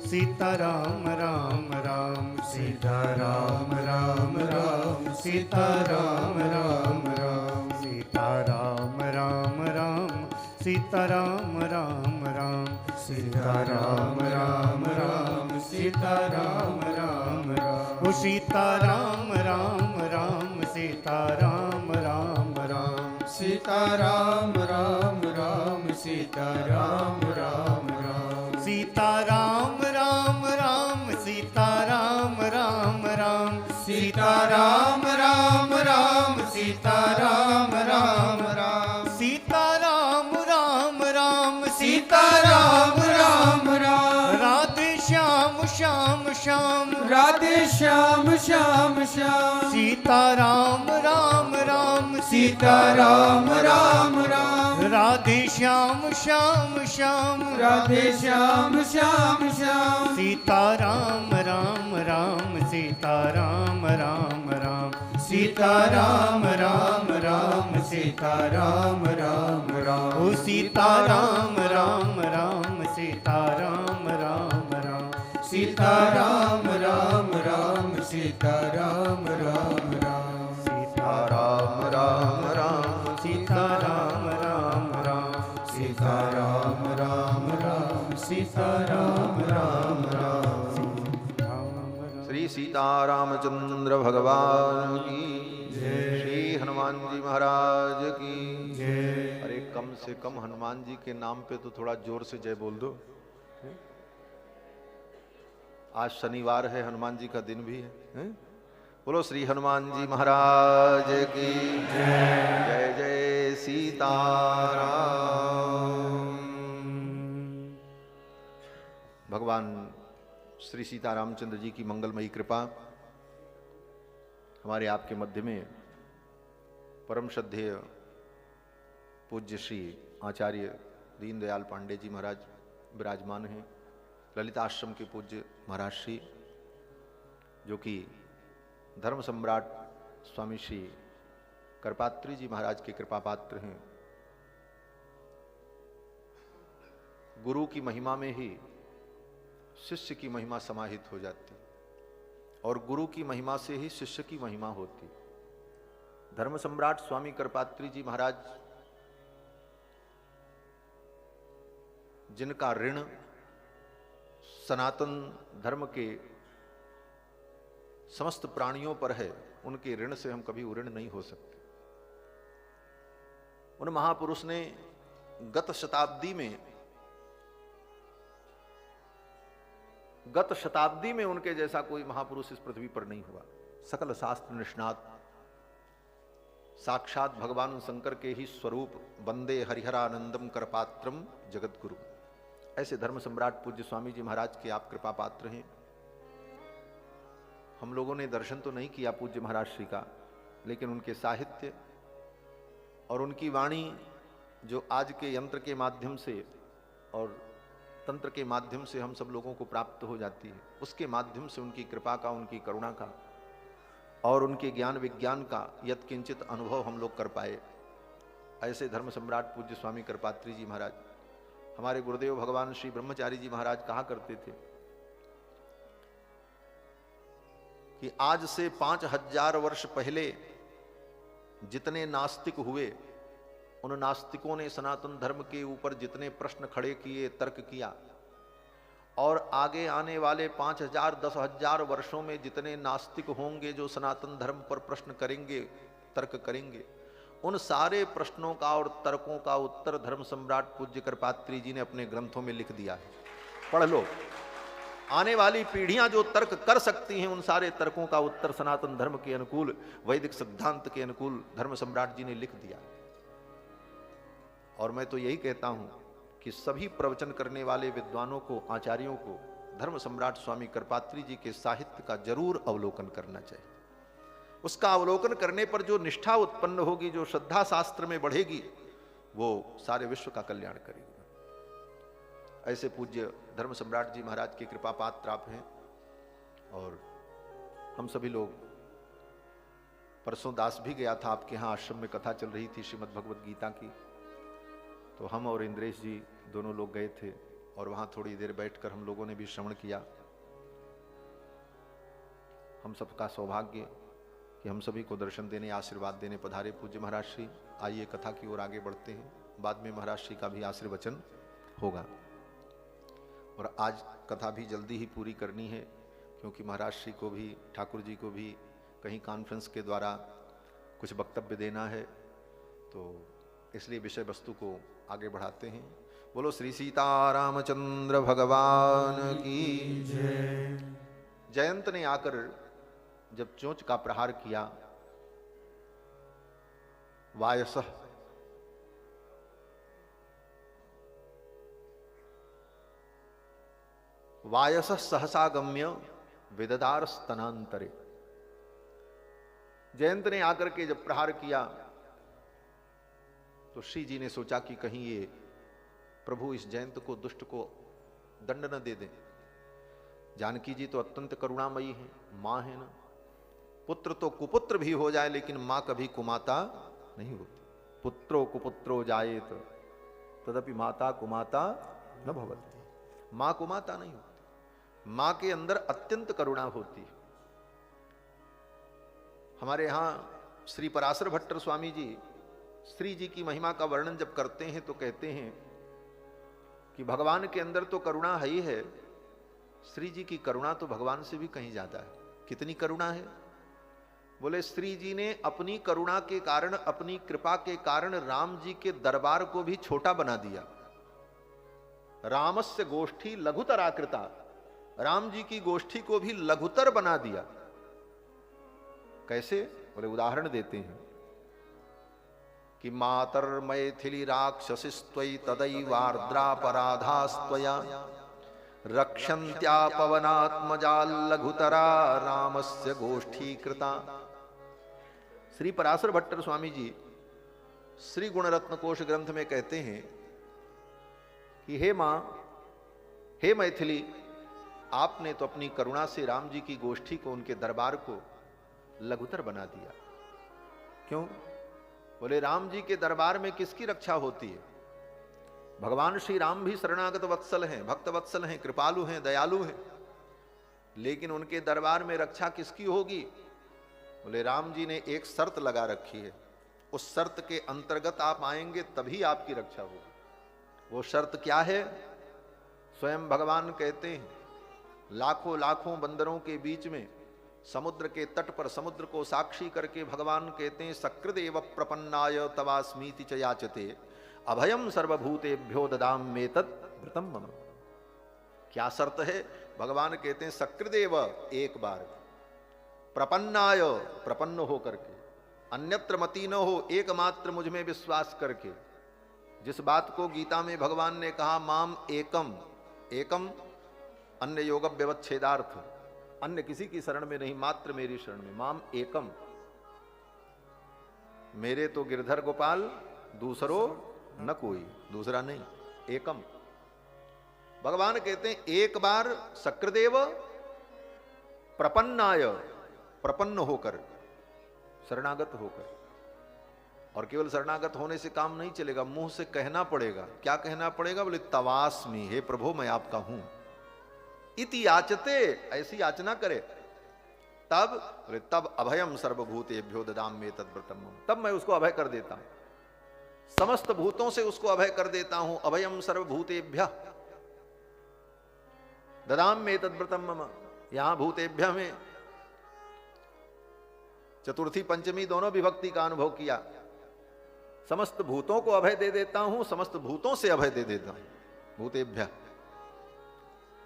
सीताराम राम राम, सीताराम राम राम सीताराम राम राम, सीताराम राम राम सीताराम राम राम, सीताराम राम राम सीताराम राम राम, ओ सीताराम राम राम सीताराम राम राम, सीताराम राम राम सीताराम राम राम, सीताराम राम राम सीताराम राम राम, सीताराम राम राम सीताराम राम श्याम राधे श्याम श्याम श्याम सीता राम राम राम सीता राम राम राम राधे श्याम श्याम श्याम राधे श्याम श्याम श्याम सीता राम राम राम सीता राम राम राम सीता राम राम राम सीता राम राम राम ओ सीता राम राम राम सीता राम राम राम सीता राम राम राम सीता राम राम राम सीता राम राम राम सीता राम राम राम सीता राम राम राम सीता राम राम राम श्री सीतारामचंद्र भगवान की श्री हनुमान जी महाराज की अरे कम से कम हनुमान जी के नाम पे तो थोड़ा जोर से जय बोल दो। आज शनिवार है, हनुमान जी का दिन भी है। बोलो श्री हनुमान जी महाराज की जय जय सीताराम। भगवान श्री सीतारामचंद्र जी की मंगलमयी कृपा हमारे आपके मध्य में परम श्रद्धेय पूज्य श्री आचार्य दीनदयाल पांडे जी महाराज विराजमान हैं। ललिताश्रम के पूज्य महाराज श्री, जो कि धर्म सम्राट स्वामी श्री करपात्री जी महाराज के कृपा पात्र हैं। गुरु की महिमा में ही शिष्य की महिमा समाहित हो जाती और गुरु की महिमा से ही शिष्य की महिमा होती। धर्म सम्राट स्वामी करपात्री जी महाराज, जिनका ऋण सनातन धर्म के समस्त प्राणियों पर है, उनके ऋण से हम कभी उऋण नहीं हो सकते। उन महापुरुष ने गत शताब्दी में उनके जैसा कोई महापुरुष इस पृथ्वी पर नहीं हुआ। सकल शास्त्र निष्णात साक्षात भगवान शंकर के ही स्वरूप, वंदे हरिहरानंदम करपात्रम जगत गुरु। ऐसे धर्म सम्राट पूज्य स्वामी जी महाराज के आप कृपा पात्र हैं। हम लोगों ने दर्शन तो नहीं किया पूज्य महाराज श्री का, लेकिन उनके साहित्य और उनकी वाणी जो आज के यंत्र के माध्यम से और तंत्र के माध्यम से हम सब लोगों को प्राप्त हो जाती है, उसके माध्यम से उनकी कृपा का, उनकी करुणा का और उनके ज्ञान विज्ञान का यत् किंचित अनुभव हम लोग कर पाए। ऐसे धर्म सम्राट पूज्य स्वामी करपात्री जी महाराज, हमारे गुरुदेव भगवान श्री ब्रह्मचारी जी महाराज कहा करते थे कि आज से 5000 वर्ष पहले जितने नास्तिक हुए, उन नास्तिकों ने सनातन धर्म के ऊपर जितने प्रश्न खड़े किए, तर्क किया, और आगे आने वाले 5000 10,000 वर्षों में जितने नास्तिक होंगे जो सनातन धर्म पर प्रश्न करेंगे, तर्क करेंगे, उन सारे प्रश्नों का और तर्कों का उत्तर धर्म सम्राट पूज्य करपात्री जी ने अपने ग्रंथों में लिख दिया है। पढ़ लो। आने वाली पीढ़ियां जो तर्क कर सकती हैं, उन सारे तर्कों का उत्तर सनातन धर्म के अनुकूल, वैदिक सिद्धांत के अनुकूल धर्म सम्राट जी ने लिख दिया। और मैं तो यही कहता हूं कि सभी प्रवचन करने वाले विद्वानों को, आचार्यों को धर्म सम्राट स्वामी करपात्री जी के साहित्य का जरूर अवलोकन करना चाहिए। उसका अवलोकन करने पर जो निष्ठा उत्पन्न होगी, जो श्रद्धा शास्त्र में बढ़ेगी, वो सारे विश्व का कल्याण करेगी। ऐसे पूज्य धर्म सम्राट जी महाराज की कृपा पात्र आप हैं। और हम सभी लोग, परसों दास भी गया था आपके यहाँ, आश्रम में कथा चल रही थी श्रीमद् भगवद गीता की, तो हम और इंद्रेश जी दोनों लोग गए थे और वहां थोड़ी देर बैठकर हम लोगों ने भी श्रवण किया। हम सबका सौभाग्य कि हम सभी को दर्शन देने, आशीर्वाद देने पधारे पूज्य महाराज श्री। आइए कथा की ओर आगे बढ़ते हैं, बाद में महाराज श्री का भी आशीर्वचन होगा। और आज कथा भी जल्दी ही पूरी करनी है, क्योंकि महाराज श्री को भी, ठाकुर जी को भी कहीं कॉन्फ्रेंस के द्वारा कुछ वक्तव्य देना है, तो इसलिए विषय वस्तु को आगे बढ़ाते हैं। बोलो श्री सीतारामचंद्र भगवान की जय। जयंत ने आकर जब चोंच का प्रहार किया, वायसः सहसा गम्य विददार स्तनांतरे। जयंत ने आकर के जब प्रहार किया तो श्री जी ने सोचा कि कहीं ये प्रभु इस जयंत को, दुष्ट को दंड न दे दें। जानकी जी तो अत्यंत करुणामयी है, मां है ना। पुत्र तो कुपुत्र भी हो जाए लेकिन मां कभी कुमाता नहीं होती। पुत्रो कुपुत्रो जायेत तदपि माता कुमाता न भवति। मां कुमाता नहीं होती, मां के अंदर अत्यंत करुणा होती है। हमारे यहां श्री पराशर भट्टर स्वामी जी श्री जी की महिमा का वर्णन जब करते हैं तो कहते हैं कि भगवान के अंदर तो करुणा है ही है, श्री जी की करुणा तो भगवान से भी कहीं ज्यादा है। कितनी करुणा है? बोले श्री जी ने अपनी करुणा के कारण, अपनी कृपा के कारण राम जी के दरबार को भी छोटा बना दिया। रामस्य गोष्ठी लघुतराकृता, राम जी की गोष्ठी को भी लघुतर बना दिया। कैसे? बोले उदाहरण देते हैं कि मातर मैथिली राक्षसिस्त्वयि तदैवार्द्रापराधास्त्वया रक्षन्त्या पवनात्मजा लघुतरा रामस्य गोष्ठी कृता। श्री पराशर भट्टर स्वामी जी श्री गुणरत्न कोश ग्रंथ में कहते हैं कि हे मां, हे मैथिली, आपने तो अपनी करुणा से राम जी की गोष्ठी को, उनके दरबार को लघुतर बना दिया। क्यों? बोले राम जी के दरबार में किसकी रक्षा होती है? भगवान श्री राम भी शरणागत वत्सल हैं, भक्त वत्सल हैं, कृपालु हैं, दयालु हैं, लेकिन उनके दरबार में रक्षा किसकी होगी? बोले राम जी ने एक शर्त लगा रखी है, उस शर्त के अंतर्गत आप आएंगे तभी आपकी रक्षा होगी। वो शर्त क्या है? स्वयं भगवान कहते हैं, लाखों लाखों बंदरों के बीच में समुद्र के तट पर, समुद्र को साक्षी करके भगवान कहते हैं, सकृदेव प्रपन्नाय तवास्मीति च याचते अभयम सर्वभूतेभ्यो ददाम्ये तद्व्रतम मम। क्या शर्त है? भगवान कहते हैं सकृदेव, एक बार, प्रपन्नाय, प्रपन्न हो करके, अन्यत्र मति न हो, एकमात्र मुझ में विश्वास करके। जिस बात को गीता में भगवान ने कहा, माम एकम, एकम अन्य योग व्यवच्छेदार्थ, अन्य किसी की शरण में नहीं, मात्र मेरी शरण में। माम एकम, मेरे तो गिरधर गोपाल, दूसरो न कोई, दूसरा नहीं, एकम। भगवान कहते हैं एक बार सकृदेव प्रपन्नाय, प्रपन्न होकर, शरणागत होकर। और केवल शरणागत होने से काम नहीं चलेगा, मुंह से कहना पड़ेगा। क्या कहना पड़ेगा? बोले तवास्मि, हे प्रभु मैं आपका हूं। इति याचते, ऐसी याचना करे। तब बोले तब अभयम सर्वभूतेभ्यो ददाम्ये तद्व्रतम, तब मैं उसको अभय कर देता हूं, समस्त भूतों से उसको अभय कर देता हूं। अभयम सर्वभूतेभ्यः ददाम्ये तद्व्रतम मम। यहां भूतेभ्य में चतुर्थी पंचमी दोनों विभक्ति का अनुभव किया। समस्त भूतों को अभय दे देता हूं, समस्त भूतों से अभय दे देता हूं। भूतेभ्यः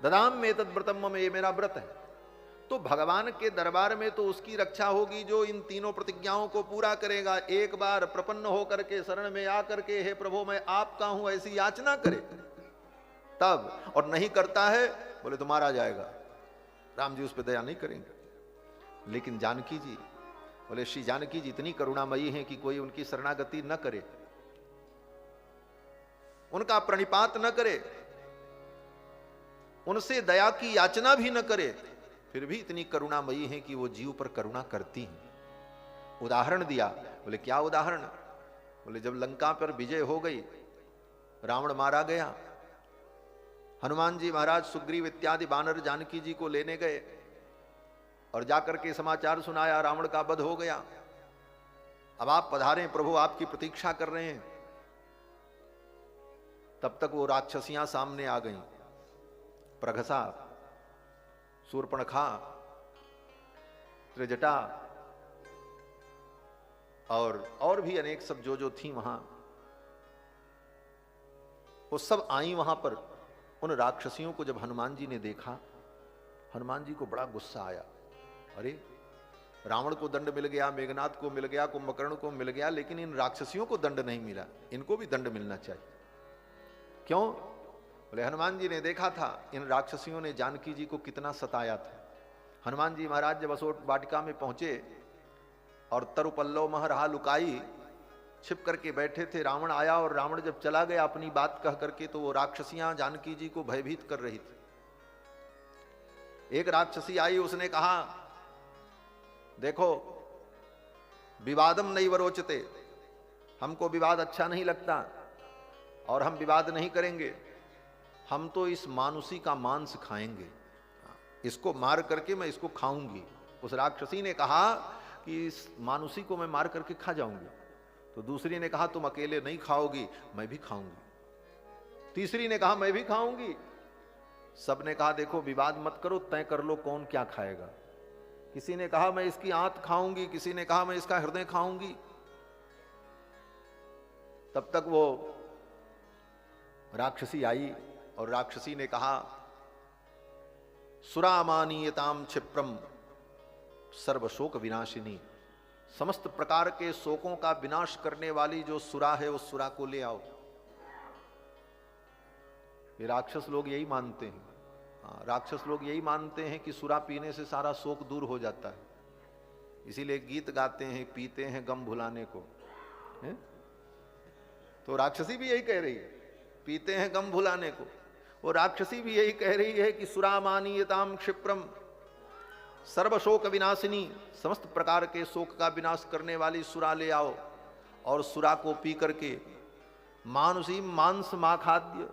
ददाम्ये तद्व्रतम मम, ये मेरा व्रत है। तो भगवान के दरबार में तो उसकी रक्षा होगी जो इन तीनों प्रतिज्ञाओं को पूरा करेगा। एक बार प्रपन्न होकर के, शरण में आकर के, हे प्रभु मैं आपका हूं, ऐसी याचना करे तब। और नहीं करता है, बोले तो मारा जाएगा। राम जी उस पर दया नहीं करेंगे। लेकिन जानकी जी, बोले श्री जानकी जी इतनी करुणामयी हैं कि कोई उनकी शरणागति न करे, उनका प्रणिपात न करे, उनसे दया की याचना भी न करे, फिर भी इतनी करुणामयी हैं कि वो जीव पर करुणा करती हैं। उदाहरण दिया। बोले क्या उदाहरण? बोले जब लंका पर विजय हो गई, रावण मारा गया, हनुमान जी महाराज सुग्रीव इत्यादि वानर जानकी जी को लेने गए और जाकर के समाचार सुनाया, रावण का वध हो गया। अब आप पधारें प्रभु, आपकी प्रतीक्षा कर रहे हैं। तब तक वो राक्षसियां सामने आ गईं, प्रघसा, शूर्पणखा, त्रिजटा और भी अनेक सब जो थी वहां, वो सब आई वहां पर। उन राक्षसियों को जब हनुमान जी ने देखा, हनुमान जी को बड़ा गुस्सा आया। अरे रावण को दंड मिल गया, मेघनाथ को मिल गया, कुंभकर्ण को मिल गया, लेकिन इन राक्षसियों को दंड नहीं मिला, इनको भी दंड मिलना चाहिए। क्यों? बोले हनुमान जी ने देखा था इन राक्षसियों ने जानकी जी को कितना सताया था। हनुमान जी महाराज जब असोट वाटिका में पहुंचे और तरुपल्लव मह रहा लुकाई, छिप करके बैठे थे, रावण आया और रावण जब चला गया अपनी बात कह करके, तो वो राक्षसियां जानकी जी को भयभीत कर रही थी। एक राक्षसी आई, उसने कहा देखो विवादम नैव रोचते, हमको विवाद अच्छा नहीं लगता और हम विवाद नहीं करेंगे, हम तो इस मानुसी का मांस खाएंगे, इसको मार करके मैं इसको खाऊंगी। उस राक्षसी ने कहा कि इस मानुसी को मैं मार करके खा जाऊंगी। तो दूसरी ने कहा तुम अकेले नहीं खाओगी, मैं भी खाऊंगी। तीसरी ने कहा मैं भी खाऊंगी। सबने कहा देखो विवाद मत करो, तय कर लो कौन क्या खाएगा। किसी ने कहा मैं इसकी आंत खाऊंगी, किसी ने कहा मैं इसका हृदय खाऊंगी। तब तक वो राक्षसी आई और राक्षसी ने कहा सुरामानीयताम क्षिप्रम सर्वशोक विनाशिनी, समस्त प्रकार के शोकों का विनाश करने वाली जो सुरा है उस सुरा को ले आओ। ये राक्षस लोग यही मानते हैं, राक्षस लोग यही मानते हैं कि सुरा पीने से सारा शोक दूर हो जाता है, इसीलिए गीत गाते हैं, पीते हैं गम भुलाने को है? तो राक्षसी भी यही कह रही है, पीते हैं गम भुलाने को। वो राक्षसी भी यही कह रही है कि सुरामानीयताम क्षिप्रम सर्वशोक विनाशिनी, समस्त प्रकार के शोक का विनाश करने वाली सुरा ले आओ। और सुरा को पी करके मानुषी मांस माखाद्य,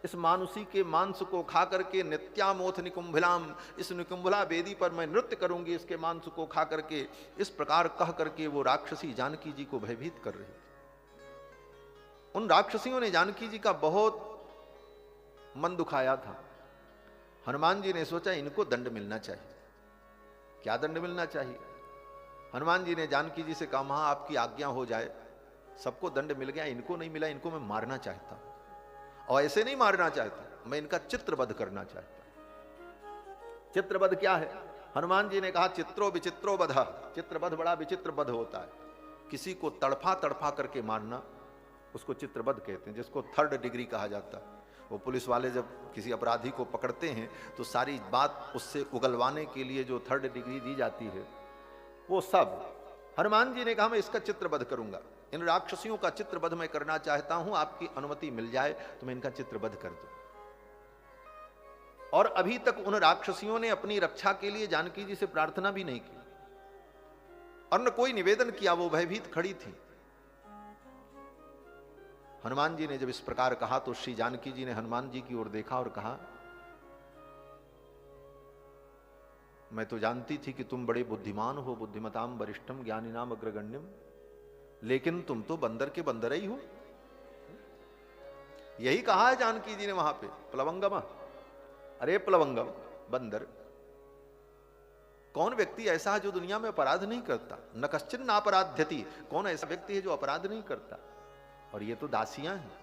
इस मानुषी के मांस को खा करके नित्यामोथ निकुंभलाम, इस निकुंभला वेदी पर मैं नृत्य करूंगी इसके मांस को खा करके। इस प्रकार कह करके वो राक्षसी जानकी जी को भयभीत कर रही। उन राक्षसियों ने जानकी जी का बहुत मन दुखाया था। हनुमान जी ने सोचा इनको दंड मिलना चाहिए। क्या दंड मिलना चाहिए? हनुमान जी ने जानकी जी से कहा मां आपकी आज्ञा हो जाए, सबको दंड मिल गया, इनको नहीं मिला, इनको मैं मारना चाहता हूं। और ऐसे नहीं मारना चाहता, मैं इनका चित्रवध करना चाहता। चित्रवध क्या है? हनुमान जी ने कहा चित्रो विचित्रो वध, चित्रवध बड़ा विचित्र वध होता है। किसी को तड़फा तड़फा करके मारना उसको चित्रवध कहते हैं, जिसको 3rd डिग्री कहा जाता है। वो पुलिस वाले जब किसी अपराधी को पकड़ते हैं तो सारी बात उससे उगलवाने के लिए जो 3rd डिग्री दी जाती है वो सब हनुमान जी ने कहा मैं इसका चित्रवध करूंगा, इन राक्षसियों का चित्रवध मैं करना चाहता हूं, आपकी अनुमति मिल जाए तो मैं इनका चित्रवध कर दूं। और अभी तक उन राक्षसियों ने अपनी रक्षा के लिए जानकी जी से प्रार्थना भी नहीं की और न कोई निवेदन किया, वो भयभीत खड़ी थी। हनुमान जी ने जब इस प्रकार कहा तो श्री जानकी जी ने हनुमान जी की ओर देखा और कहा मैं तो जानती थी कि तुम बड़े बुद्धिमान हो, बुद्धिमताम वरिष्ठम ज्ञानिनाम अग्रगण्यम, लेकिन तुम तो बंदर के बंदर ही हो। यही कहा है जानकी जी ने वहां पे, प्लवंगम, अरे प्लवंगम बंदर। कौन व्यक्ति ऐसा है जो दुनिया में अपराध नहीं करता? न कश्चिन नापराध्यति, कौन ऐसा व्यक्ति है जो अपराध नहीं करता? और ये तो दासियां हैं।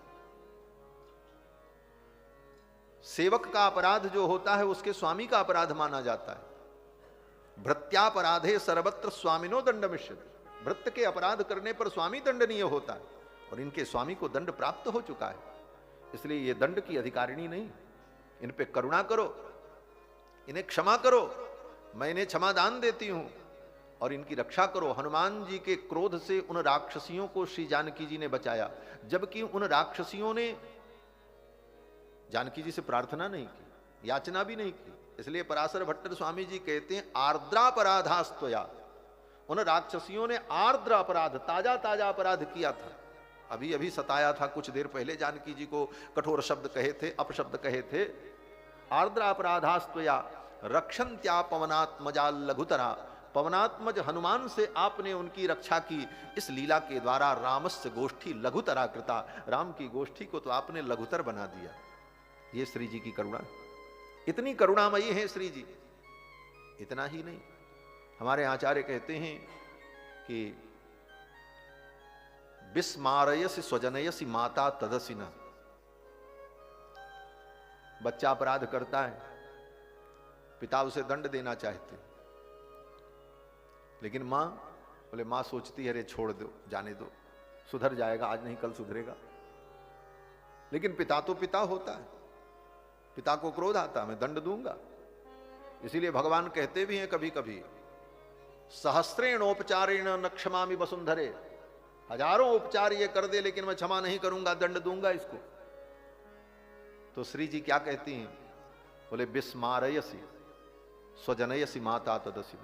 सेवक का अपराध जो होता है उसके स्वामी का अपराध माना जाता है। भृत्यापराधे सर्वत्र स्वामिनो दंडमिष्यति, भृत्य के अपराध करने पर स्वामी दंडनीय होता है और इनके स्वामी को दंड प्राप्त हो चुका है, इसलिए ये दंड की अधिकारिणी नहीं। इन पे करुणा करो, इन्हें क्षमा करो, मैं इन्हें क्षमादान देती हूं और इनकी रक्षा करो। हनुमान जी के क्रोध से उन राक्षसियों को श्री जानकी जी ने बचाया, जबकि उन राक्षसियों ने जानकी जी से प्रार्थना नहीं की, याचना भी नहीं की। इसलिए पराशर भट्टर स्वामी जी कहते हैं आर्द्रापराधास्तया, उन राक्षसियों ने आर्द्र अपराध, ताजा ताजा अपराध किया था। अभी अभी सताया था, कुछ देर पहले जानकी जी को कठोर शब्द कहे थे, अपशब्द कहे थे। आर्द्र अपराधास्तया रक्षन्त्या पवनात्मजा लघुतरा, पवनात्मज हनुमान से आपने उनकी रक्षा की। इस लीला के द्वारा रामस्य गोष्ठी लघुतरा कृता, राम की गोष्ठी को तो आपने लघुतर बना दिया। ये श्री जी की करुणा, इतनी करुणामयी है श्री जी। इतना ही नहीं, हमारे आचार्य कहते हैं कि विस्मारयसि स्वजनयसि माता तदसि न। बच्चा अपराध करता है, पिता उसे दंड देना चाहते, लेकिन मां बोले, मां सोचती है अरे छोड़ दो, जाने दो, सुधर जाएगा, आज नहीं कल सुधरेगा। लेकिन पिता तो पिता होता है, पिता को क्रोध आता, मैं दंड दूंगा। इसीलिए भगवान कहते भी हैं कभी कभी, सहस्रेण उपचारेण न क्षमामि वसुंधरे, हजारों उपचार ये कर दे लेकिन मैं क्षमा नहीं करूंगा, दंड दूंगा इसको। तो श्री जी क्या कहती हैं, बोले विस्मारयसी स्वजनयसी माता तदसि।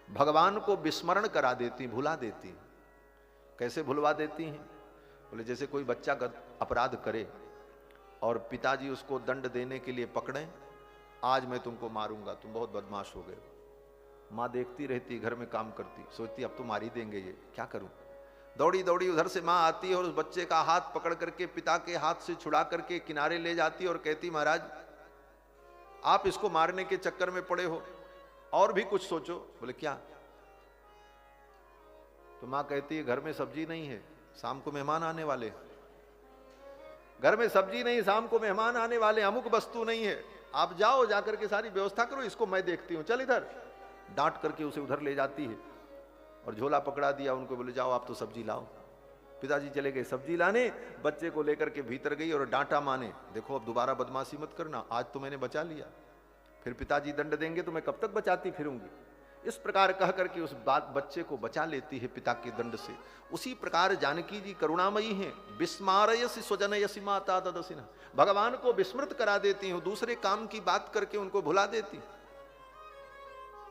भगवान को विस्मरण करा देती, भुला देती। कैसे भुलवा देती हैं? बोले जैसे कोई बच्चा अपराध करे और पिताजी उसको दंड देने के लिए पकड़े, आज मैं तुमको मारूंगा, तुम बहुत बदमाश हो गए। माँ देखती रहती, घर में काम करती, सोचती अब तो मार ही देंगे ये, क्या करूं। दौड़ी दौड़ी उधर से माँ आती है और उस बच्चे का हाथ पकड़ करके पिता के हाथ से छुड़ा करके किनारे ले जाती और कहती, महाराज आप इसको मारने के चक्कर में पड़े हो, और भी कुछ सोचो। बोले क्या? तो माँ कहती है घर में सब्जी नहीं है, शाम को मेहमान आने वाले, घर में सब्जी नहीं, शाम को मेहमान आने वाले, अमुक वस्तु नहीं है, आप जाओ जाकर के सारी व्यवस्था करो, इसको मैं देखती हूं, चल इधर। डांट करके उसे उधर ले जाती है और झोला पकड़ा दिया उनको, बोले जाओ आप तो सब्जी लाओ। पिताजी चले गए सब्जी लाने, बच्चे को लेकर के भीतर गई और डांटा माने, देखो अब दोबारा बदमाशी मत करना, आज तो मैंने बचा लिया, फिर पिताजी दंड देंगे तो मैं कब तक बचाती फिरूंगी। इस प्रकार कह करके उस बच्चे को बचा लेती है पिता के दंड से। उसी प्रकार जानकी जी करुणामयी हैं, विस्मारयसि स्वजनयसि माता तदसिना, भगवान को विस्मृत करा देती हूं, दूसरे काम की बात करके उनको भुला देती।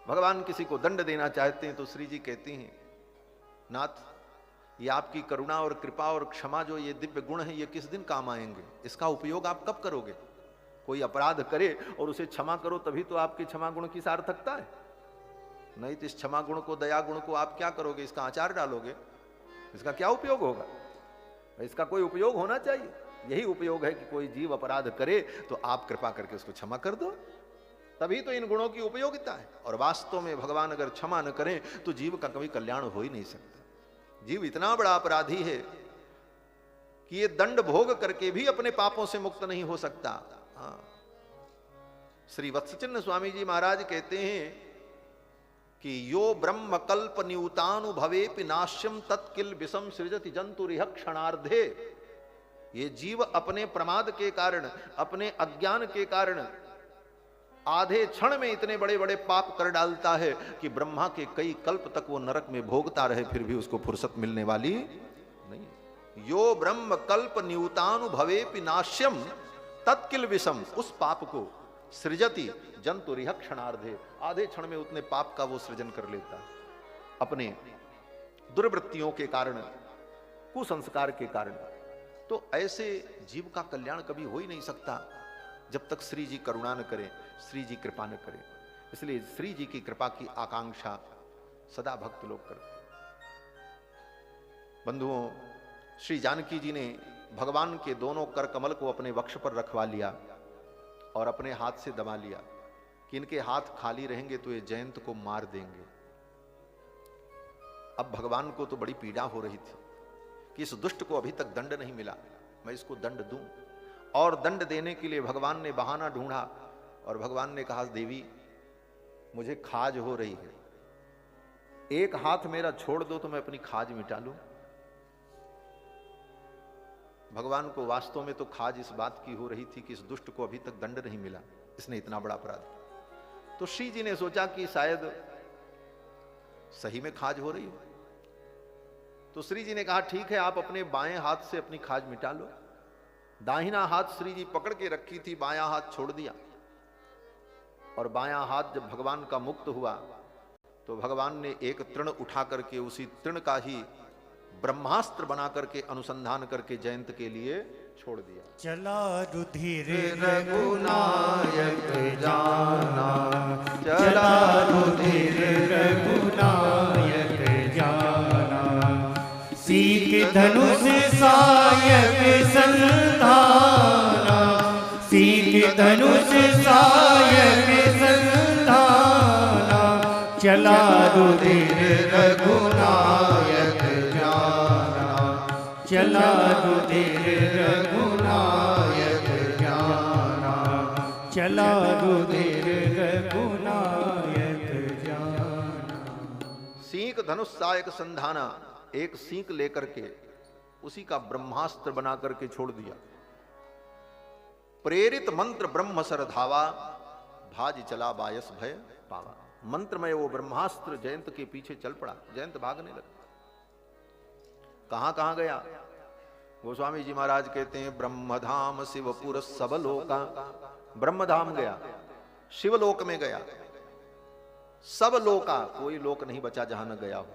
भगवान किसी को दंड देना चाहते हैं तो श्री जी कहती हैं, नाथ ये आपकी करुणा और कृपा और क्षमा जो ये दिव्य गुण है, ये किस दिन काम आएंगे, इसका उपयोग आप कब करोगे। कोई अपराध करे और उसे क्षमा करो तभी तो आपके क्षमा गुण की सार्थकता है, नहीं तो इस क्षमा गुण को, दया गुण को आप क्या करोगे, इसका अचार डालोगे, इसका क्या उपयोग होगा। इसका कोई उपयोग होना चाहिए। यही उपयोग है कि कोई जीव अपराध करे तो आप कृपा करके उसको क्षमा कर दो, तभी तो इन गुणों की उपयोगिता है। और वास्तव में भगवान अगर क्षमा न करें तो जीव का कभी कल्याण हो ही नहीं सकता। जीव इतना बड़ा अपराधी है कि ये दंड भोग करके भी अपने पापों से मुक्त नहीं हो सकता। हाँ, श्री वत्सचिन्ह स्वामी जी महाराज कहते हैं कि यो ब्रह्म कल्प न्यूतानुभवे नाश्यम तत्किल विषम सृजति जंतुरिह क्षणार्धे। ये जीव अपने प्रमाद के कारण, अपने अज्ञान के कारण आधे क्षण में इतने बड़े बड़े पाप कर डालता है कि ब्रह्मा के कई कल्प तक वो नरक में भोगता रहे, फिर भी उसको फुर्सत मिलने वाली नहीं। यो ब्रह्म कल्प न्यूतानुभवे नाश्यम तत्किल विषम, उस पाप को सृजति जंतुरिह क्षणार्धे, आधे क्षण में उतने पाप का वो सृजन कर लेता है अपने दुर्वृत्तियों के कारण, कुसंस्कार के कारण। तो ऐसे जीव का कल्याण कभी हो ही नहीं सकता जब तक श्री जी करुणा न करें, श्री जी कृपा न करें। इसलिए श्री जी की कृपा की आकांक्षा सदा भक्त लोग करते। बंधुओं, श्री जानकी जी ने भगवान के दोनों कर कमल को अपने वक्ष पर रखवा लिया और अपने हाथ से दबा लिया कि इनके हाथ खाली रहेंगे तो ये जयंत को मार देंगे। अब भगवान को तो बड़ी पीड़ा हो रही थी कि इस दुष्ट को अभी तक दंड नहीं मिला, मैं इसको दंड दूं। और दंड देने के लिए भगवान ने बहाना ढूंढा और भगवान ने कहा, देवी मुझे खाज हो रही है, एक हाथ मेरा छोड़ दो तो मैं अपनी खाज मिटा लूं। भगवान को वास्तव में तो खाज इस बात की हो रही थी कि इस दुष्ट को अभी तक दंड नहीं मिला, इसने इतना बड़ा अपराध। तो श्री जी ने सोचा कि शायद सही में खाज हो रही हो। तो श्री जी ने कहा, ठीक है, आप अपने बाएं हाथ से अपनी खाज मिटा लो। दाहिना हाथ श्री जी पकड़ के रखी थी, बायां हाथ छोड़ दिया और बायां हाथ जब भगवान का मुक्त हुआ तो भगवान ने एक तृण उठा करके उसी तृण का ही ब्रह्मास्त्र बना करके अनुसंधान करके जयंत के लिए छोड़ दिया। चला रुधिर रघुनायक जाना, चला रुधिर रघुनायक जाना, सीख धनुष सायक संधाना, सीख धनुष सायक संधाना, चला रुधिर रघुनायक जाना, चला रुधिर रघुनायक जाना, चला रुधिर रघुनायक जाना। सींक धनुष सायक संधाना, एक सींक लेकर के उसी का ब्रह्मास्त्र बना करके छोड़ दिया। प्रेरित मंत्र ब्रह्म सर धावा, भाज चला बायस भय पावा। मंत्र में वो ब्रह्मास्त्र जयंत के पीछे चल पड़ा। जयंत भागने लगा। कहां कहां गया? गोस्वामी जी महाराज कहते हैं ब्रह्मधाम शिवपुर सब लोका। ब्रह्मधाम गया, शिवलोक में गया, सब लोका, कोई लोक नहीं बचा जहां न गया हो।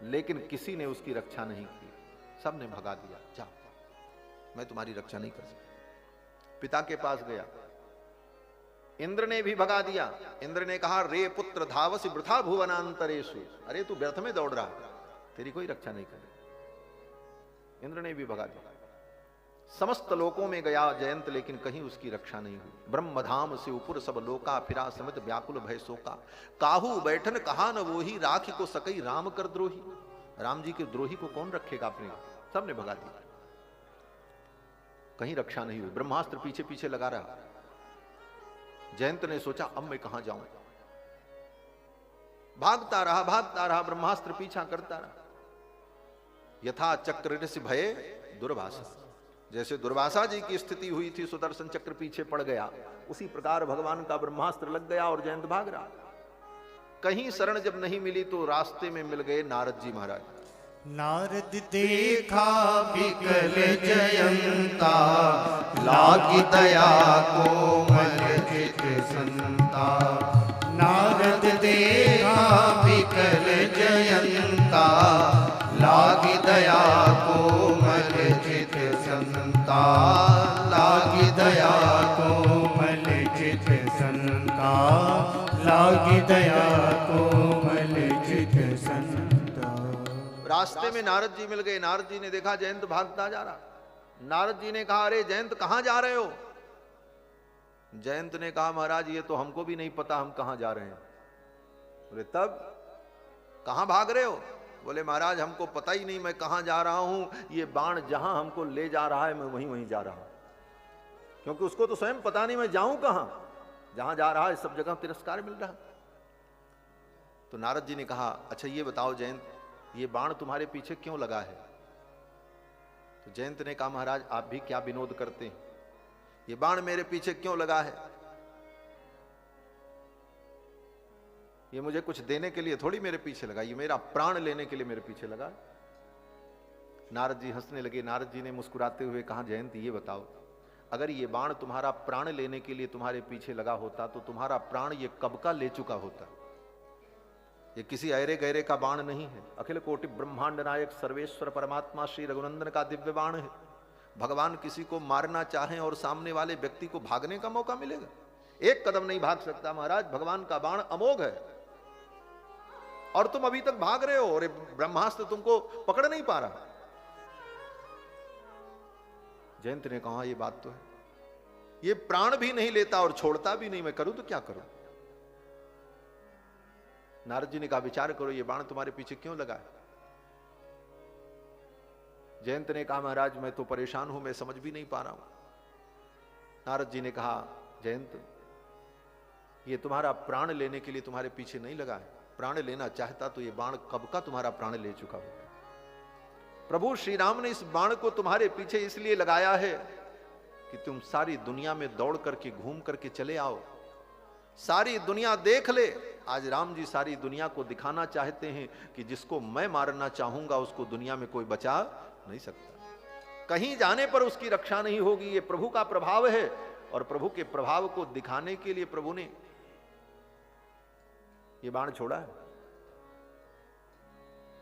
लेकिन किसी ने उसकी रक्षा नहीं की, सबने भगा दिया। जा, मैं तुम्हारी रक्षा नहीं कर सकता। पिता के पास गया, इंद्र ने भी भगा दिया। इंद्र ने कहा रे पुत्र धावसी वृथा भुवनांतरेषु, अरे तू व्यर्थ में दौड़ रहा, तेरी कोई रक्षा नहीं करे। इंद्र ने भी भगा दिया। समस्त लोकों में गया जयंत, लेकिन कहीं उसकी रक्षा नहीं हुई। ब्रह्मधाम से ऊपर सब लोका, फिरा समित व्याकुल भय शोका। काहू बैठन कहा न वोही, राखी को सकई राम कर द्रोही। राम जी के द्रोही को कौन रखेगा अपने? सबने भगा दिया, कहीं रक्षा नहीं हुई। ब्रह्मास्त्र पीछे पीछे लगा रहा। जयंत ने सोचा अब मैं कहां जाऊं। भागता रहा, ब्रह्मास्त्र पीछा करता रहा। यथा चक्र ऋषि भये दुर्वासा, जैसे दुर्वासा जी की स्थिति हुई थी, सुदर्शन चक्र पीछे पड़ गया, उसी प्रकार भगवान का ब्रह्मास्त्र लग गया और जयंत भाग रहा। कहीं शरण जब नहीं मिली तो रास्ते में मिल गए नारद जी महाराज। नारद देखा विकल जयंता, लागी दया कोमल चित संता। नारद देखा विकल जयंता, लागी दया कोमल चित संता। लागी दया कोमल चित संता, लागी दया कोमल चित संता। रास्ते में नारद जी मिल गए। नारद जी ने देखा जयंत भागता जा रहा। नारद जी ने कहा अरे जयंत कहां जा रहे हो? जयंत ने कहा महाराज ये तो हमको भी नहीं पता हम कहां जा रहे हैं। बोले तब कहां भाग रहे हो? बोले महाराज हमको पता ही नहीं मैं कहां जा रहा हूं, ये बाण जहां हमको ले जा रहा है मैं वहीं वहीं जा रहा हूं, क्योंकि उसको तो स्वयं पता नहीं मैं जाऊं कहां। जहां जा रहा है सब जगह तिरस्कार मिल रहा। तो नारद जी ने कहा अच्छा ये बताओ जयंत, ये बाण तुम्हारे पीछे क्यों लगा है? तो जयंत ने कहा महाराज आप भी क्या विनोद करते हैं, ये बाण मेरे पीछे क्यों लगा है? ये मुझे कुछ देने के लिए थोड़ी मेरे पीछे लगा, ये मेरा प्राण लेने के लिए मेरे पीछे लगा। नारद जी हंसने लगे। नारद जी ने मुस्कुराते हुए कहा जयंत ये बताओ, अगर ये बाण तुम्हारा प्राण लेने के लिए तुम्हारे पीछे लगा होता तो तुम्हारा प्राण ये कब का ले चुका होता। ये किसी अरे गहरे का बाण नहीं है, अखिल कोटि ब्रह्मांड नायक सर्वेश्वर परमात्मा श्री रघुनंदन का दिव्य बाण है। भगवान किसी को मारना चाहें और सामने वाले व्यक्ति को भागने का मौका मिलेगा, एक कदम नहीं भाग सकता महाराज। भगवान का बाण अमोघ है और तुम अभी तक भाग रहे हो और ब्रह्मास्त्र तुमको पकड़ नहीं पा रहा। जयंत ने कहा ये बात तो है, ये प्राण भी नहीं लेता और छोड़ता भी नहीं, मैं करूं तो क्या करूं? नारद जी ने कहा विचार करो ये बाण तुम्हारे पीछे क्यों लगा है? जयंत ने कहा महाराज मैं तो परेशान हूं, मैं समझ भी नहीं पा रहा हूं। नारद जी ने कहा जयंत ये तुम्हारा प्राण लेने के लिए तुम्हारे पीछे नहीं लगा है, प्राण लेना चाहता तो ये बाण कब का तुम्हारा प्राण ले चुका होगा। प्रभु श्री राम ने इस बाण को तुम्हारे पीछे इसलिए लगाया है कि तुम सारी दुनिया में दौड़ करके घूम करके चले आओ, सारी दुनिया देख ले। आज राम जी सारी दुनिया को दिखाना चाहते हैं कि जिसको मैं मारना चाहूंगा उसको दुनिया में कोई बचा नहीं सकता, कहीं जाने पर उसकी रक्षा नहीं होगी। ये प्रभु का प्रभाव है और प्रभु के प्रभाव को दिखाने के लिए प्रभु ने ये बाण छोड़ा है।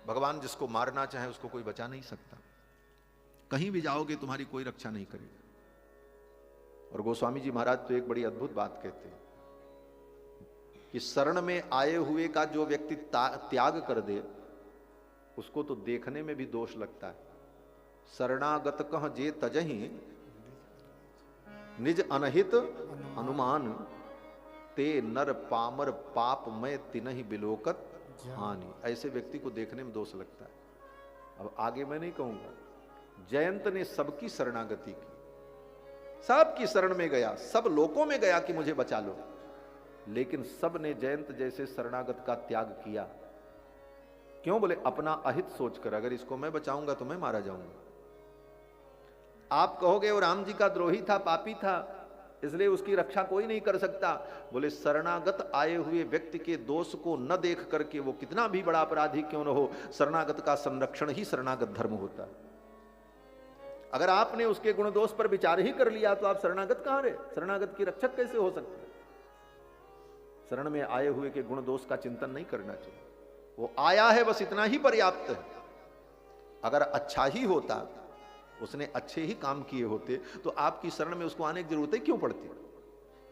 भगवान जिसको मारना चाहे उसको कोई बचा नहीं सकता, कहीं भी जाओगे तुम्हारी कोई रक्षा नहीं करेगा। और गोस्वामी जी महाराज तो एक बड़ी अद्भुत बात कहते हैं कि शरण में आए हुए का जो व्यक्ति त्याग कर दे उसको तो देखने में भी दोष लगता है। शरणागत कह जे तजहि निज अनहित अनुमान, ते नर पामर पाप में तिनहि बिलोकत हानि। ऐसे व्यक्ति को देखने में दोष लगता है। अब आगे मैं नहीं कहूंगा। जयंत ने सबकी शरणागति की, सबकी शरण में गया, सब लोकों में गया कि मुझे बचा लो, लेकिन सब ने जयंत जैसे शरणागत का त्याग किया। क्यों? बोले अपना अहित सोचकर, अगर इसको मैं बचाऊंगा तो मैं मारा जाऊंगा। आप कहोगे वो राम जी का द्रोही था, पापी था, इसलिए उसकी रक्षा कोई नहीं कर सकता। बोले शरणागत आए हुए व्यक्ति के दोष को न देख करके वो कितना भी बड़ा अपराधी क्यों न हो, शरणागत का संरक्षण ही शरणागत धर्म होता है। अगर आपने उसके गुण दोष पर विचार ही कर लिया तो आप शरणागत कहां रहे? शरणागत की रक्षक कैसे हो सकते? शरण में आए हुए के गुण दोष का चिंतन नहीं करना चाहिए। वो आया है बस इतना ही पर्याप्त है। अगर अच्छा ही होता, उसने अच्छे ही काम किए होते, तो आपकी शरण में उसको आने की जरूरत ही क्यों पड़ती?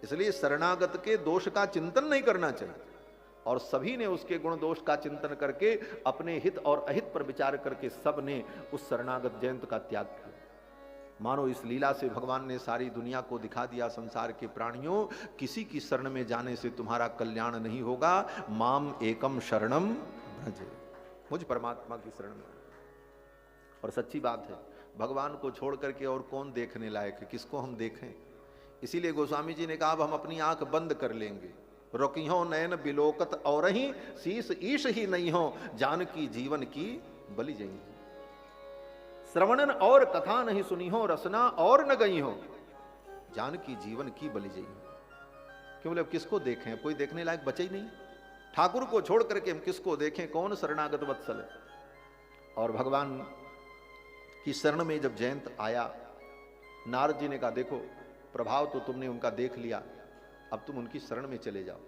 इसलिए शरणागत के दोष का चिंतन नहीं करना चाहिए, और सभी ने उसके गुण दोष का चिंतन करके अपने हित और अहित पर विचार करके सब ने उस शरणागत जयंत का त्याग किया। मानो इस लीला से भगवान ने सारी दुनिया को दिखा दिया, संसार के प्राणियों, किसी की शरण में जाने से तुम्हारा कल्याण नहीं होगा। माम एकम शरणम भजे, मुझ परमात्मा की शरण में। और सच्ची बात है, भगवान को छोड़ करके और कौन देखने लायक है? किसको हम देखें? इसीलिए गोस्वामी जी ने कहा अब हम अपनी आंख बंद कर लेंगे। रोकियो नयन बिलोकत और ही शीश ईश ही नहीं हो, जानकी जीवन की बलि जई। श्रवणन और कथा नहीं सुनी हो, रसना और न गई हो, जानकी जीवन की बलि जई। क्यों बोले अब किसको देखें? कोई देखने लायक बचे ही नहीं। ठाकुर को छोड़ करके हम किसको देखें? कौन शरणागत वत्सल है? और भगवान की शरण में जब जयंत आया, नारद जी ने कहा देखो प्रभाव तो तुमने उनका देख लिया, अब तुम उनकी शरण में चले जाओ।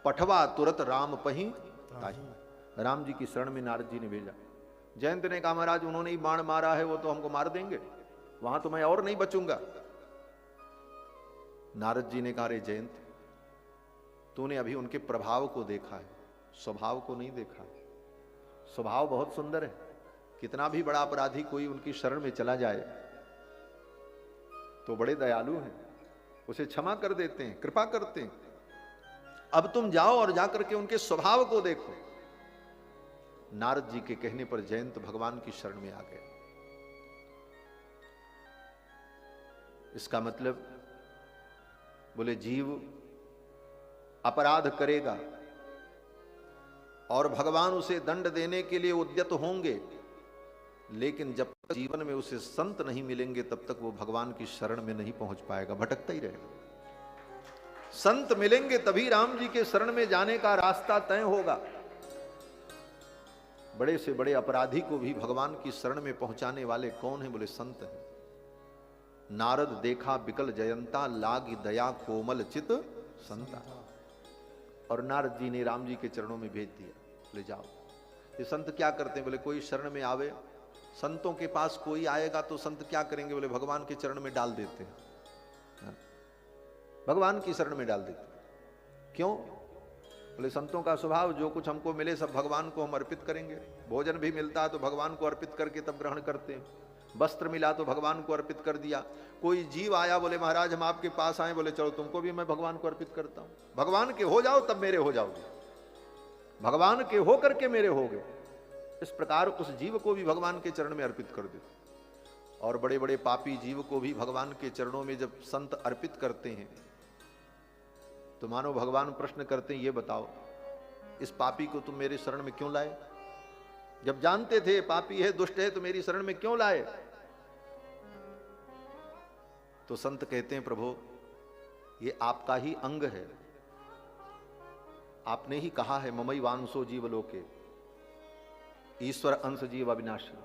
पठवा तुरत राम पही ताहि। राम जी की शरण में नारद जी ने भेजा। जयंत ने कहा महाराज उन्होंने ही बाण मारा है, वो तो हमको मार देंगे, वहां तो मैं और नहीं बचूंगा। नारद जी ने कहा रे जयंत, तूने अभी उनके प्रभाव को देखा है, स्वभाव को नहीं देखा। स्वभाव बहुत सुंदर है, कितना भी बड़ा अपराधी कोई उनकी शरण में चला जाए तो बड़े दयालु हैं, उसे क्षमा कर देते हैं, कृपा करते हैं। अब तुम जाओ और जाकर के उनके स्वभाव को देखो। नारद जी के कहने पर जयंत भगवान की शरण में आ गए। इसका मतलब बोले जीव अपराध करेगा और भगवान उसे दंड देने के लिए उद्यत होंगे, लेकिन जब तक जीवन में उसे संत नहीं मिलेंगे तब तक वो भगवान की शरण में नहीं पहुंच पाएगा, भटकता ही रहेगा। संत मिलेंगे तभी राम जी के शरण में जाने का रास्ता तय होगा। बड़े से बड़े अपराधी को भी भगवान की शरण में पहुंचाने वाले कौन है? बोले संत हैं। नारद देखा बिकल जयंता, लागी दया कोमल चित संता। और नारद जी ने राम जी के चरणों में भेज दिया, ले जाओ। ये संत क्या करते हैं? बोले कोई शरण में आवे, संतों के पास कोई आएगा तो संत क्या करेंगे? बोले भगवान के चरण में डाल देते हैं, भगवान की शरण में डाल देते हैं। क्यों? बोले संतों का स्वभाव जो कुछ हमको मिले सब भगवान को हम अर्पित करेंगे। भोजन भी मिलता है तो भगवान को अर्पित करके तब ग्रहण करते हैं, वस्त्र मिला तो भगवान को अर्पित कर दिया। कोई जीव आया, बोले महाराज हम आपके पास आए, बोले चलो तुमको भी मैं भगवान को अर्पित करता हूं। भगवान के हो जाओ तब मेरे हो जाओगे, भगवान के हो करके मेरे होगे। इस प्रकार उस जीव को भी भगवान के चरण में अर्पित कर देते। और बड़े बड़े पापी जीव को भी भगवान के चरणों में जब संत अर्पित करते हैं तो मानो भगवान प्रश्न करते हैं, ये बताओ इस पापी को तुम मेरे शरण में क्यों लाए? जब जानते थे पापी है, दुष्ट है, तो मेरी शरण में क्यों लाए? तो संत कहते हैं प्रभु ये आपका ही अंग है, आपने ही कहा है ममई वांसो जीव लोके, ईश्वर अंश जीव अविनाशी।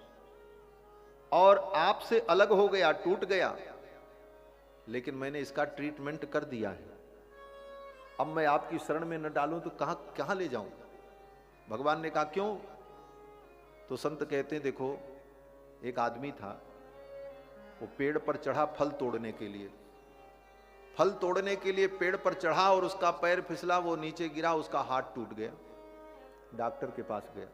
और आपसे अलग हो गया, टूट गया, लेकिन मैंने इसका ट्रीटमेंट कर दिया है। अब मैं आपकी शरण में न डालूं तो कहां ले जाऊं? भगवान ने कहा क्यों? तो संत कहते हैं देखो एक आदमी था, वो पेड़ पर चढ़ा फल तोड़ने के लिए, फल तोड़ने के लिए पेड़ पर चढ़ा और उसका पैर फिसला, वो नीचे गिरा, उसका हाथ टूट गया। डॉक्टर के पास गया,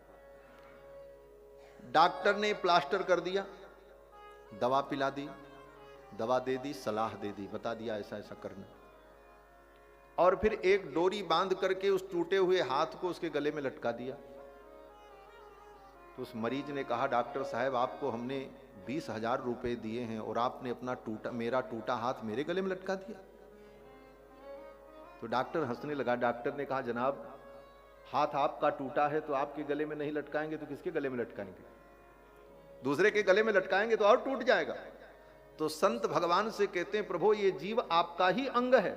डॉक्टर ने प्लास्टर कर दिया, दवा पिला दी, दवा दे दी, सलाह दे दी, बता दिया ऐसा ऐसा करना, और फिर एक डोरी बांध करके उस टूटे हुए हाथ को उसके गले में लटका दिया। तो उस मरीज ने कहा डॉक्टर साहब आपको हमने 20,000 रुपए दिए हैं और आपने अपना मेरा टूटा हाथ मेरे गले में लटका दिया। तो डॉक्टर हंसने लगा। डॉक्टर ने कहा जनाब हाथ आपका टूटा है तो आपके गले में नहीं लटकाएंगे तो किसके गले में लटकाएंगे? दूसरे के गले में लटकाएंगे तो और टूट जाएगा। तो संत भगवान से कहते हैं प्रभु ये जीव आपका ही अंग है,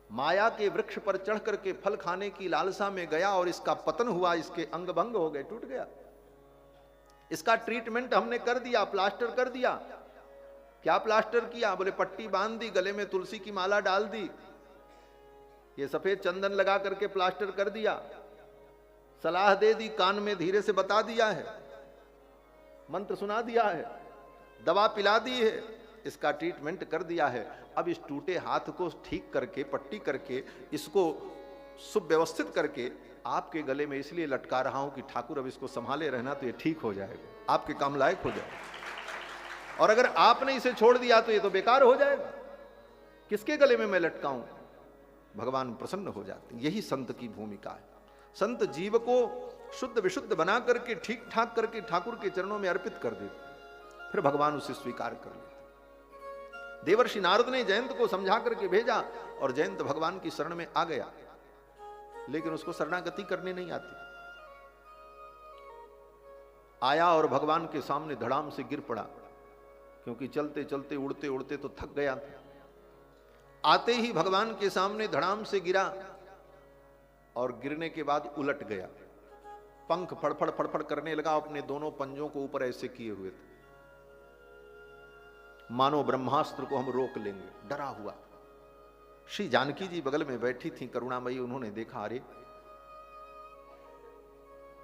माया के वृक्ष पर चढ़ करके फल खाने की लालसा में गया और इसका पतन हुआ, इसके अंग भंग हो गए, टूट गया। इसका ट्रीटमेंट हमने कर दिया, प्लास्टर कर दिया। क्या प्लास्टर किया? बोले पट्टी बांध दी, गले में तुलसी की माला डाल दी, ये सफेद चंदन लगा करके प्लास्टर कर दिया, सलाह दे दी, कान में धीरे से बता दिया है, मंत्र सुना दिया है, दवा पिला दी है, इसका ट्रीटमेंट कर दिया है। अब इस टूटे हाथ को ठीक करके, पट्टी करके, इसको सुव्यवस्थित करके आपके गले में इसलिए लटका रहा हूं कि ठाकुर अब इसको संभाले रहना तो ये ठीक हो जाएगा, आपके काम लायक हो जाएगा। और अगर आपने इसे छोड़ दिया तो ये तो बेकार हो जाएगा, किसके गले में मैं लटकाऊं? भगवान प्रसन्न हो जाते। यही संत की भूमिका है। संत जीव को शुद्ध विशुद्ध बना करके ठीक ठाक करके ठाकुर के चरणों में अर्पित कर देते, फिर भगवान उसे स्वीकार कर लेते। देवर्षि नारद ने जयंत को समझा करके भेजा और जयंत भगवान की शरण में आ गया, लेकिन उसको शरणागति करने नहीं आती। आया और भगवान के सामने धड़ाम से गिर पड़ा, क्योंकि चलते चलते उड़ते उड़ते तो थक गया था। आते ही भगवान के सामने धड़ाम से गिरा और गिरने के बाद उलट गया, पंख फड़फड़ फड़फड़ करने लगा, अपने दोनों पंजों को ऊपर ऐसे किए हुए थे, मानो ब्रह्मास्त्र को हम रोक लेंगे, डरा हुआ। श्री जानकी जी बगल में बैठी थी करुणामयी, उन्होंने देखा अरे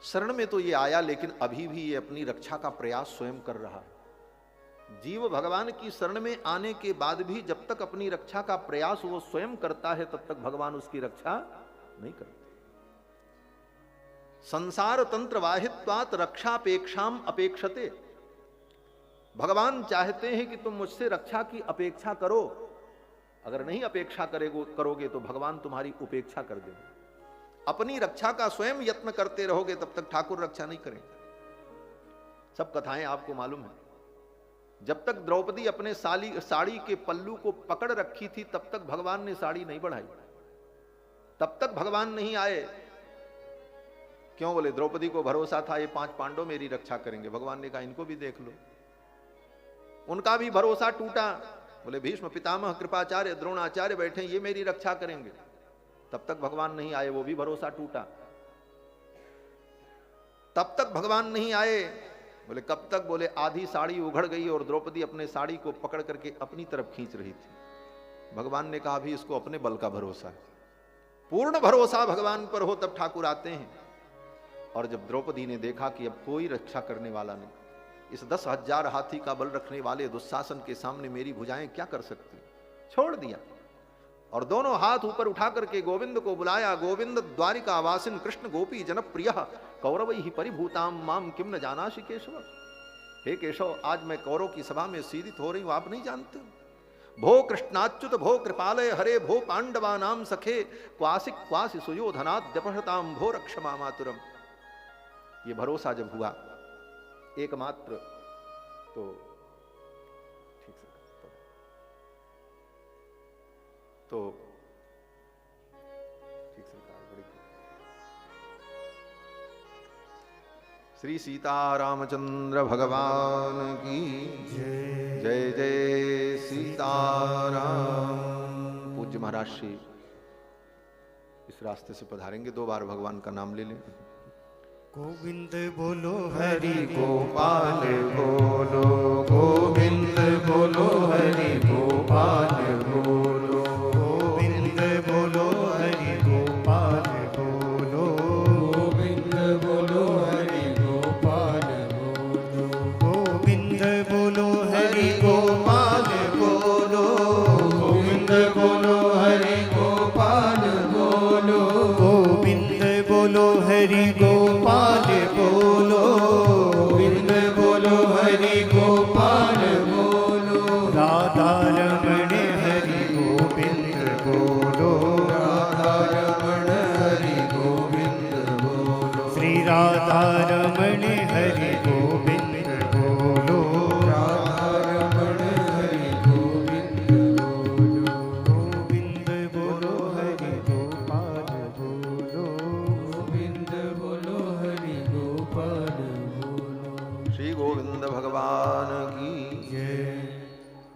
शरण में तो ये आया, लेकिन अभी भी ये अपनी रक्षा का प्रयास स्वयं कर रहा है। जीव भगवान की शरण में आने के बाद भी जब तक अपनी रक्षा का प्रयास वो स्वयं करता है, तब तक भगवान उसकी रक्षा नहीं करते। संसार तंत्र वाहित्वात रक्षापेक्षाम अपेक्षते। भगवान चाहते हैं कि तुम मुझसे रक्षा की अपेक्षा करो, अगर नहीं अपेक्षा करोगे तो भगवान तुम्हारी उपेक्षा कर देंगे। अपनी रक्षा का स्वयं यत्न करते रहोगे तब तक ठाकुर रक्षा नहीं करेंगे। सब कथाएं आपको मालूम है। जब तक द्रौपदी अपने साड़ी के पल्लू को पकड़ रखी थी, तब तक भगवान ने साड़ी नहीं बढ़ाई, तब तक भगवान नहीं आए। क्यों? बोले द्रौपदी को भरोसा था ये 5 पांडव मेरी रक्षा करेंगे। भगवान ने कहा इनको भी देख लो, उनका भी भरोसा टूटा। बोले भीष्म पितामह कृपाचार्य द्रोणाचार्य बैठे, ये मेरी रक्षा करेंगे, तब तक भगवान नहीं आए, वो भी भरोसा टूटा। तब तक भगवान नहीं आए। बोले कब तक? बोले आधी साड़ी उघड़ गई और द्रौपदी अपने साड़ी को पकड़ करके अपनी तरफ खींच रही थी। भगवान ने कहा अभी इसको अपने बल का भरोसा है। पूर्ण भरोसा भगवान पर हो तब ठाकुर आते हैं। और जब द्रौपदी ने देखा कि अब कोई रक्षा करने वाला नहीं, इस 10,000 हाथी का बल रखने वाले दुशासन के सामने मेरी भुजाएं क्या कर सकती, छोड़ दिया और दोनों हाथ ऊपर उठा करके गोविंद को बुलाया। गोविंद द्वारिका वासिन कृष्ण गोपी जनप्रिय कौरवैहि परिभूताम माम किम न जानासि केशव। हे केशव, आज मैं कौरव की सभा में सीदित हो रही हूं, आप नहीं जानते। भो कृष्णाच्युत भो कृपालय हरे भो पांडवा नाम सखे क्वासिक क्वासि सुयोधनाद्यपहताम भो रक्षमा मातुरम। ये भरोसा जब हुआ एकमात्र, तो ठीक से तो ठीक से बड़ी श्री सीता रामचंद्र भगवान की जय जय सीताराम। पूज्य महाराज श्री इस रास्ते से पधारेंगे, 2 बार भगवान का नाम ले लें। गोविंद बोलो हरि गोपाल बोलो, गोविंद बोलो हरि गोपाल बोलो, गोविंद बोलो हरि गोपाल बोलो, गोविंद बोलो हरि गोपाल बोलो, गोविंद बोलो हरि गोपाल बोलो, गोविंद बोलो हरि गोपाल बोलो, गोविंद बोलो हरि गोपाल बोलो, गोविंद बोलो हरि गोपाल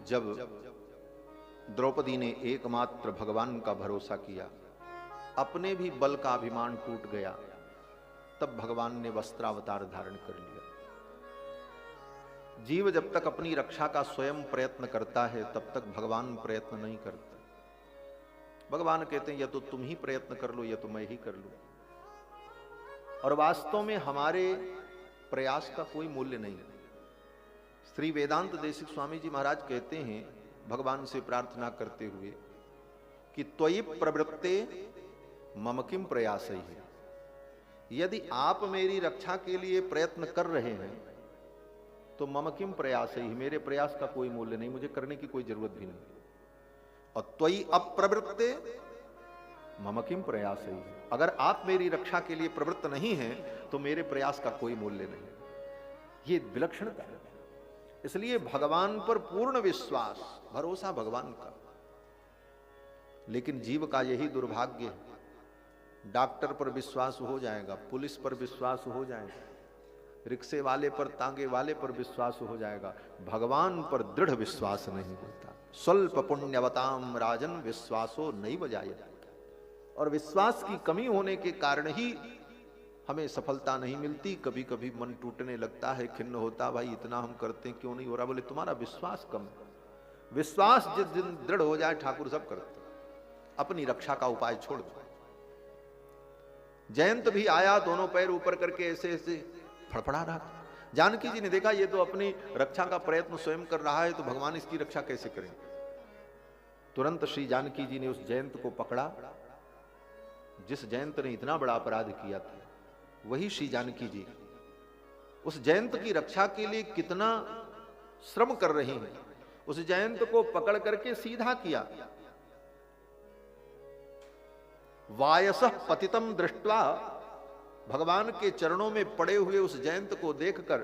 जब द्रौपदी ने एकमात्र भगवान का भरोसा किया, अपने भी बल का अभिमान टूट गया, तब भगवान ने वस्त्रावतार धारण कर लिया। जीव जब तक अपनी रक्षा का स्वयं प्रयत्न करता है तब तक भगवान प्रयत्न नहीं करता। भगवान कहते हैं या तो तुम ही प्रयत्न कर लो या तो मैं ही कर लूं। और वास्तव में हमारे प्रयास का कोई मूल्य नहीं है। श्री वेदांत देशिक स्वामी जी महाराज कहते हैं भगवान से प्रार्थना करते हुए कि त्वयि प्रवृत्ते मम किम प्रयास ही है। यदि आप मेरी रक्षा के लिए प्रयत्न कर रहे हैं तो मम किम प्रयास ही, मेरे प्रयास का कोई मूल्य नहीं, मुझे करने की कोई जरूरत भी नहीं। और त्वयि अप्रवृत्ते मम किम प्रयास ही, अगर आप मेरी रक्षा के लिए प्रवृत्त नहीं हैं तो मेरे प्रयास का कोई मूल्य नहीं। ये विलक्षणता है। इसलिए भगवान पर पूर्ण विश्वास, भरोसा भगवान का। लेकिन जीव का यही दुर्भाग्य है, डॉक्टर पर विश्वास हो जाएगा, पुलिस पर विश्वास हो जाएगा, रिक्शे वाले पर, तांगे वाले पर विश्वास हो जाएगा, भगवान पर दृढ़ विश्वास नहीं होता। स्वल्प पुण्यवताम राजन विश्वासो नहीं बजाया। और विश्वास की कमी होने के कारण ही हमें सफलता नहीं मिलती। कभी कभी मन टूटने लगता है, खिन्न होता, भाई इतना हम करते हैं क्यों नहीं हो रहा। बोले तुम्हारा विश्वास कम है। विश्वास जिस दिन दृढ़ हो जाए ठाकुर सब करते। अपनी रक्षा का उपाय छोड़ दो। जयंत भी आया, दोनों पैर ऊपर करके ऐसे ऐसे फड़फड़ा रहा था। जानकी जी ने देखा ये तो अपनी रक्षा का प्रयत्न स्वयं कर रहा है, तो भगवान इसकी रक्षा कैसे करें। तुरंत श्री जानकी जी ने उस जयंत को पकड़ा। जिस जयंत ने इतना बड़ा अपराध किया था, वही श्री जानकी जी उस जयंत की रक्षा के लिए कितना श्रम कर रही हैं। उस जयंत को पकड़ करके सीधा किया। वायसः पतितम दृष्ट्वा, भगवान के चरणों में पड़े हुए उस जयंत को देखकर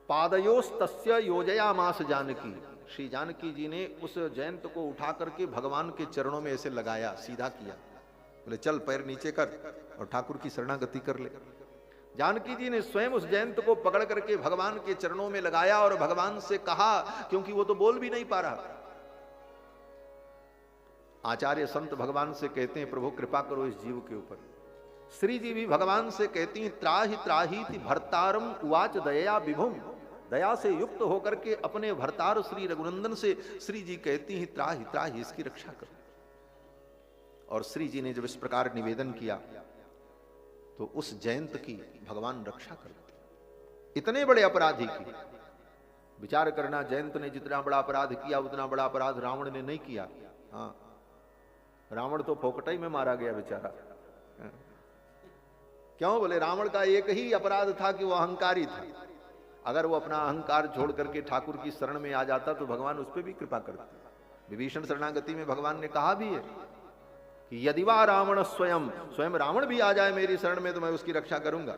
पादयोस्तस्य योजयामास जानकी, श्री जानकी जी ने उस जयंत को उठा करके भगवान के चरणों में ऐसे लगाया, सीधा किया। बोले चल पैर नीचे कर और ठाकुर की शरणागति कर ले। जानकी जी ने स्वयं उस जयंत को पकड़ करके भगवान के चरणों में लगाया और भगवान से कहा, क्योंकि वो तो बोल भी नहीं पा रहा। आचार्य संत भगवान से कहते हैं प्रभु कृपा करो इस जीव के ऊपर। श्री जी भी भगवान से कहती हैं त्राहि त्राहीति भर्तारम उवाच दया विभुम। दया से युक्त होकर के अपने भर्तार श्री रघुनंदन से श्री जी कहती हैं त्राहि त्राहि, इसकी रक्षा करो। और श्री जी ने जब इस प्रकार निवेदन किया तो उस जयंत की भगवान रक्षा करते। इतने बड़े अपराधी की विचार करना, जयंत ने जितना बड़ा अपराध किया उतना बड़ा अपराध रावण ने नहीं किया। हाँ, रावण तो फोकटाई में मारा गया बेचारा। क्यों? बोले रावण का एक ही अपराध था कि वो अहंकारी था। अगर वो अपना अहंकार छोड़ करके ठाकुर की शरण में आ जाता तो भगवान उस पर भी कृपा करते। विभीषण शरणागति में भगवान ने कहा भी है कि यदि वा रावण स्वयं रावण भी आ जाए मेरी शरण में तो मैं उसकी रक्षा करूंगा।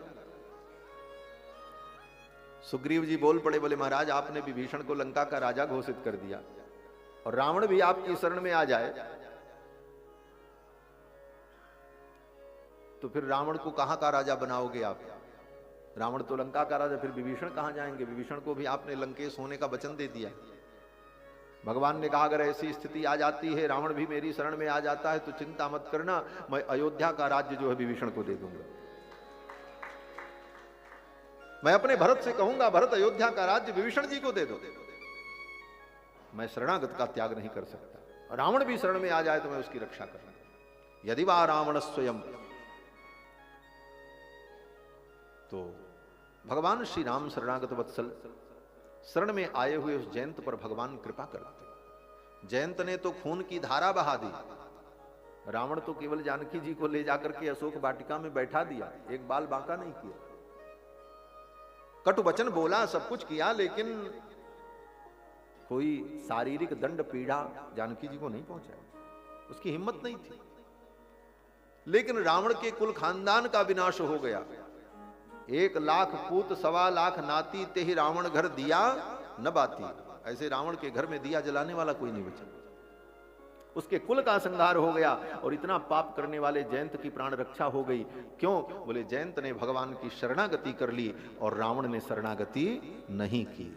सुग्रीव जी बोल पड़े, बोले महाराज आपने विभीषण को लंका का राजा घोषित कर दिया और रावण भी आपकी शरण में आ जाए तो फिर रावण को कहां का राजा बनाओगे आप? रावण तो लंका का राजा, फिर विभीषण कहां जाएंगे? विभीषण को भी आपने लंकेश होने का वचन दे दिया। भगवान ने कहा अगर ऐसी स्थिति आ जाती है, रावण भी मेरी शरण में आ जाता है तो चिंता मत करना, मैं अयोध्या का राज्य जो है विभीषण को दे दूंगा। मैं अपने भरत से कहूंगा भरत अयोध्या का राज्य विभीषण जी को दे दो। मैं शरणागत का त्याग नहीं कर सकता। रावण भी शरण में आ जाए तो मैं उसकी रक्षा करूंगा। यदि वा रावण स्वयं, तो भगवान श्री राम शरणागत वत्सल शरण में आए हुए उस जयंत पर भगवान कृपा करते। जयंत ने तो खून की धारा बहा दी। रावण तो केवल जानकी जी को ले जाकर के अशोक वाटिका में बैठा दिया, एक बाल बांका नहीं किया। कटु वचन बोला, सब कुछ किया, लेकिन कोई शारीरिक दंड पीड़ा जानकी जी को नहीं पहुंचाया। उसकी हिम्मत नहीं थी। लेकिन रावण के कुल खानदान का विनाश हो गया। 1 लाख पूत 1.25 लाख नाती ते ही रावण घर दिया न बाती। ऐसे रावण के घर में दिया जलाने वाला कोई नहीं बचा। उसके कुल का संहार हो गया और इतना पाप करने वाले जयंत की प्राण रक्षा हो गई। क्यों? बोले जयंत ने भगवान की शरणागति कर ली और रावण ने शरणागति नहीं की।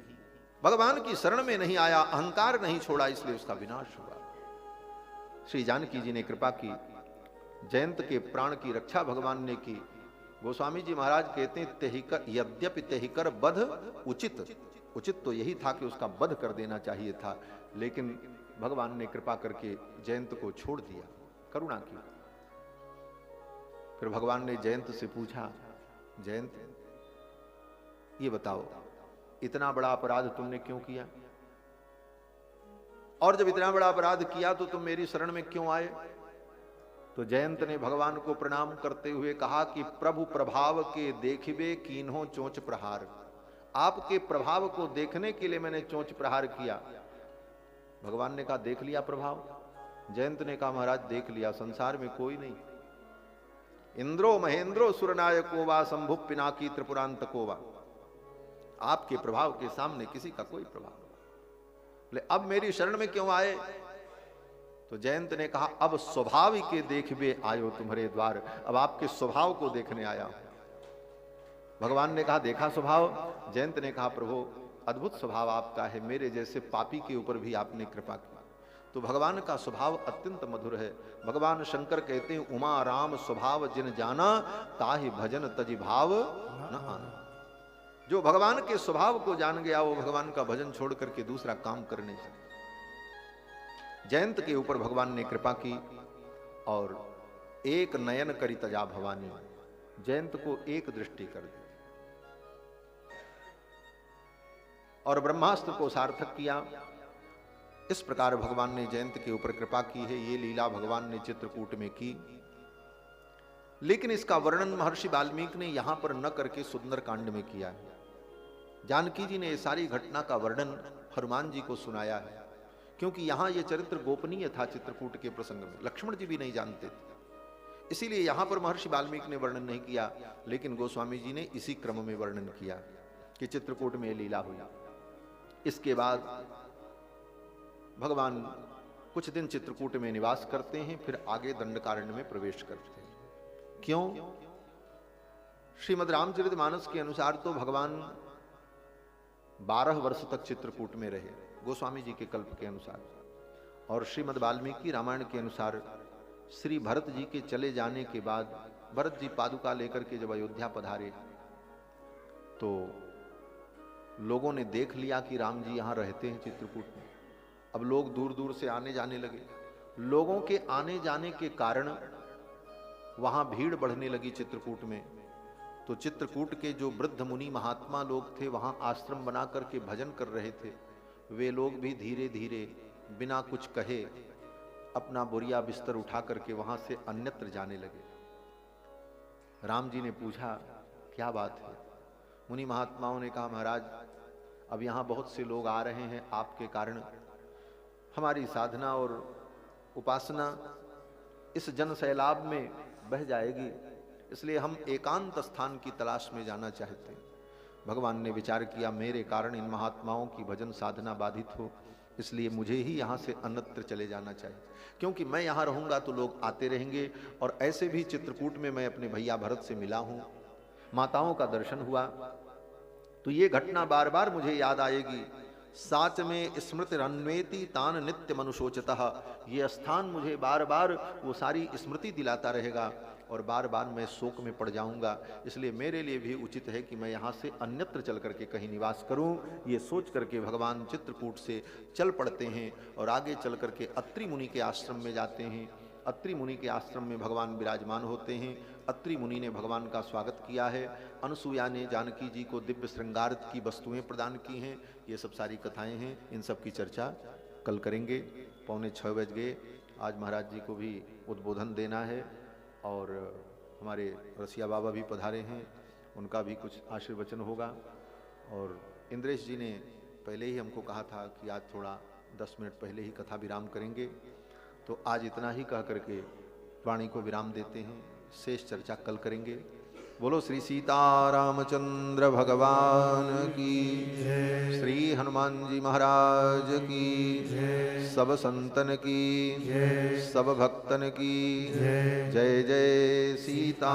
भगवान की शरण में नहीं आया, अहंकार नहीं छोड़ा, इसलिए उसका विनाश हुआ। श्री जानकी जी ने कृपा की, जयंत के प्राण की रक्षा भगवान ने की। गोस्वामी जी महाराज कहते हैं तेहिकर, यद्यपि तेहिकर बध उचित, उचित तो यही था कि उसका वध कर देना चाहिए था, लेकिन भगवान ने कृपा करके जयंत को छोड़ दिया, करुणा की। फिर भगवान ने जयंत से पूछा, जयंत ये बताओ इतना बड़ा अपराध तुमने क्यों किया, और जब इतना बड़ा अपराध किया तो तुम मेरी शरण में क्यों आए? तो जयंत ने भगवान को प्रणाम करते हुए कहा कि प्रभु प्रभाव के देखिबे कीन्हो चोंच प्रहार, आपके प्रभाव को देखने के लिए मैंने चोंच प्रहार किया। भगवान ने कहा देख लिया प्रभाव? जयंत ने कहा महाराज देख लिया, संसार में कोई नहीं, इंद्रो महेंद्रो सुरनायको वा शंभु पिनाकी त्रिपुरांतको वा, आपके प्रभाव के सामने किसी का कोई प्रभाव नहीं। बोले अब मेरी शरण में क्यों आए? तो जयंत ने कहा अब स्वभाव के देखबे आयो तुम्हारे द्वार, अब आपके स्वभाव को देखने आया हूं। भगवान ने कहा देखा स्वभाव? जयंत ने कहा प्रभु अद्भुत स्वभाव आपका है, मेरे जैसे पापी के ऊपर भी आपने कृपा की। तो भगवान का स्वभाव अत्यंत मधुर है। भगवान शंकर कहते हैं उमा राम स्वभाव जिन जाना, ताहि भजन तजि भाव न आना। जो भगवान के स्वभाव को जान गया वो भगवान का भजन छोड़ करके दूसरा काम करने से। जयंत के ऊपर भगवान ने कृपा की और एक नयन करी तजा भवानी, जयंत को एक दृष्टि कर दी और ब्रह्मास्त्र को सार्थक किया। इस प्रकार भगवान ने जयंत के ऊपर कृपा की है। ये लीला भगवान ने चित्रकूट में की, लेकिन इसका वर्णन महर्षि वाल्मीकि ने यहां पर न करके सुंदर कांड में किया है। जानकी जी ने ये सारी घटना का वर्णन हनुमान जी को सुनाया है, क्योंकि यहां यह चरित्र गोपनीय था। चित्रकूट के प्रसंग में लक्ष्मण जी भी नहीं जानते थे, इसीलिए यहां पर महर्षि वाल्मीकि ने वर्णन नहीं किया, लेकिन गोस्वामी जी ने इसी क्रम में वर्णन किया कि चित्रकूट में लीला हुई। इसके बाद भगवान कुछ दिन चित्रकूट में निवास करते हैं, फिर आगे दंडकारण्य में प्रवेश करते हैं। क्यों? श्रीमद् रामचरितमानस के अनुसार तो भगवान 12 वर्ष तक चित्रकूट में रहे, गोस्वामी जी के कल्प के अनुसार, और श्रीमद् वाल्मीकि रामायण के अनुसार श्री भरत जी के चले जाने के बाद भरत जी पादुका लेकर के जब अयोध्या पधारे तो लोगों ने देख लिया कि राम जी यहां रहते हैं चित्रकूट में। अब लोग दूर दूर से आने जाने लगे। लोगों के आने जाने के कारण वहां भीड़ बढ़ने लगी चित्रकूट में। तो चित्रकूट के जो वृद्ध मुनि महात्मा लोग थे वहां आश्रम बना करके भजन कर रहे थे, वे लोग भी धीरे धीरे बिना कुछ कहे अपना बोरिया बिस्तर उठा करके वहां से अन्यत्र जाने लगे। राम जी ने पूछा क्या बात है? मुनि महात्माओं ने कहा महाराज अब यहाँ बहुत से लोग आ रहे हैं, आपके कारण हमारी साधना और उपासना इस जन सैलाब में बह जाएगी, इसलिए हम एकांत स्थान की तलाश में जाना चाहते हैं। भगवान ने विचार किया मेरे कारण इन महात्माओं की भजन साधना बाधित हो, इसलिए मुझे ही यहाँ से अन्यत्र चले जाना चाहिए, क्योंकि मैं यहाँ रहूँगा तो लोग आते रहेंगे। और ऐसे भी चित्रकूट में मैं अपने भैया भरत से मिला हूँ, माताओं का दर्शन हुआ, तो ये घटना बार बार मुझे याद आएगी। साच में स्मृति रन्वेति तान नित्य मनुषोचितः, ये स्थान मुझे बार बार वो सारी स्मृति दिलाता रहेगा और बार बार मैं शोक में पड़ जाऊंगा, इसलिए मेरे लिए भी उचित है कि मैं यहाँ से अन्यत्र चल करके कहीं निवास करूं। ये सोच करके भगवान चित्रकूट से चल पड़ते हैं और आगे चल करके अत्रि मुनि के आश्रम में जाते हैं। अत्रि मुनि के आश्रम में भगवान विराजमान होते हैं। अत्रि मुनि ने भगवान का स्वागत किया है। अनुसुईया ने जानकी जी को दिव्य श्रृंगार की वस्तुएं प्रदान की हैं। ये सब सारी कथाएं हैं, इन सब की चर्चा कल करेंगे। 6:45 बज गए। आज महाराज जी को भी उद्बोधन देना है और हमारे रसिया बाबा भी पधारे हैं, उनका भी कुछ आशीर्वचन होगा। और इंद्रेश जी ने पहले ही हमको कहा था कि आज थोड़ा 10 मिनट पहले ही कथा विराम करेंगे, तो आज इतना ही कह करके वाणी को विराम देते हैं। शेष चर्चा कल करेंगे। बोलो श्री सीतारामचंद्र भगवान की, श्री हनुमान जी महाराज की, सब संतन की, सब भक्तन की जय जय सीताराम।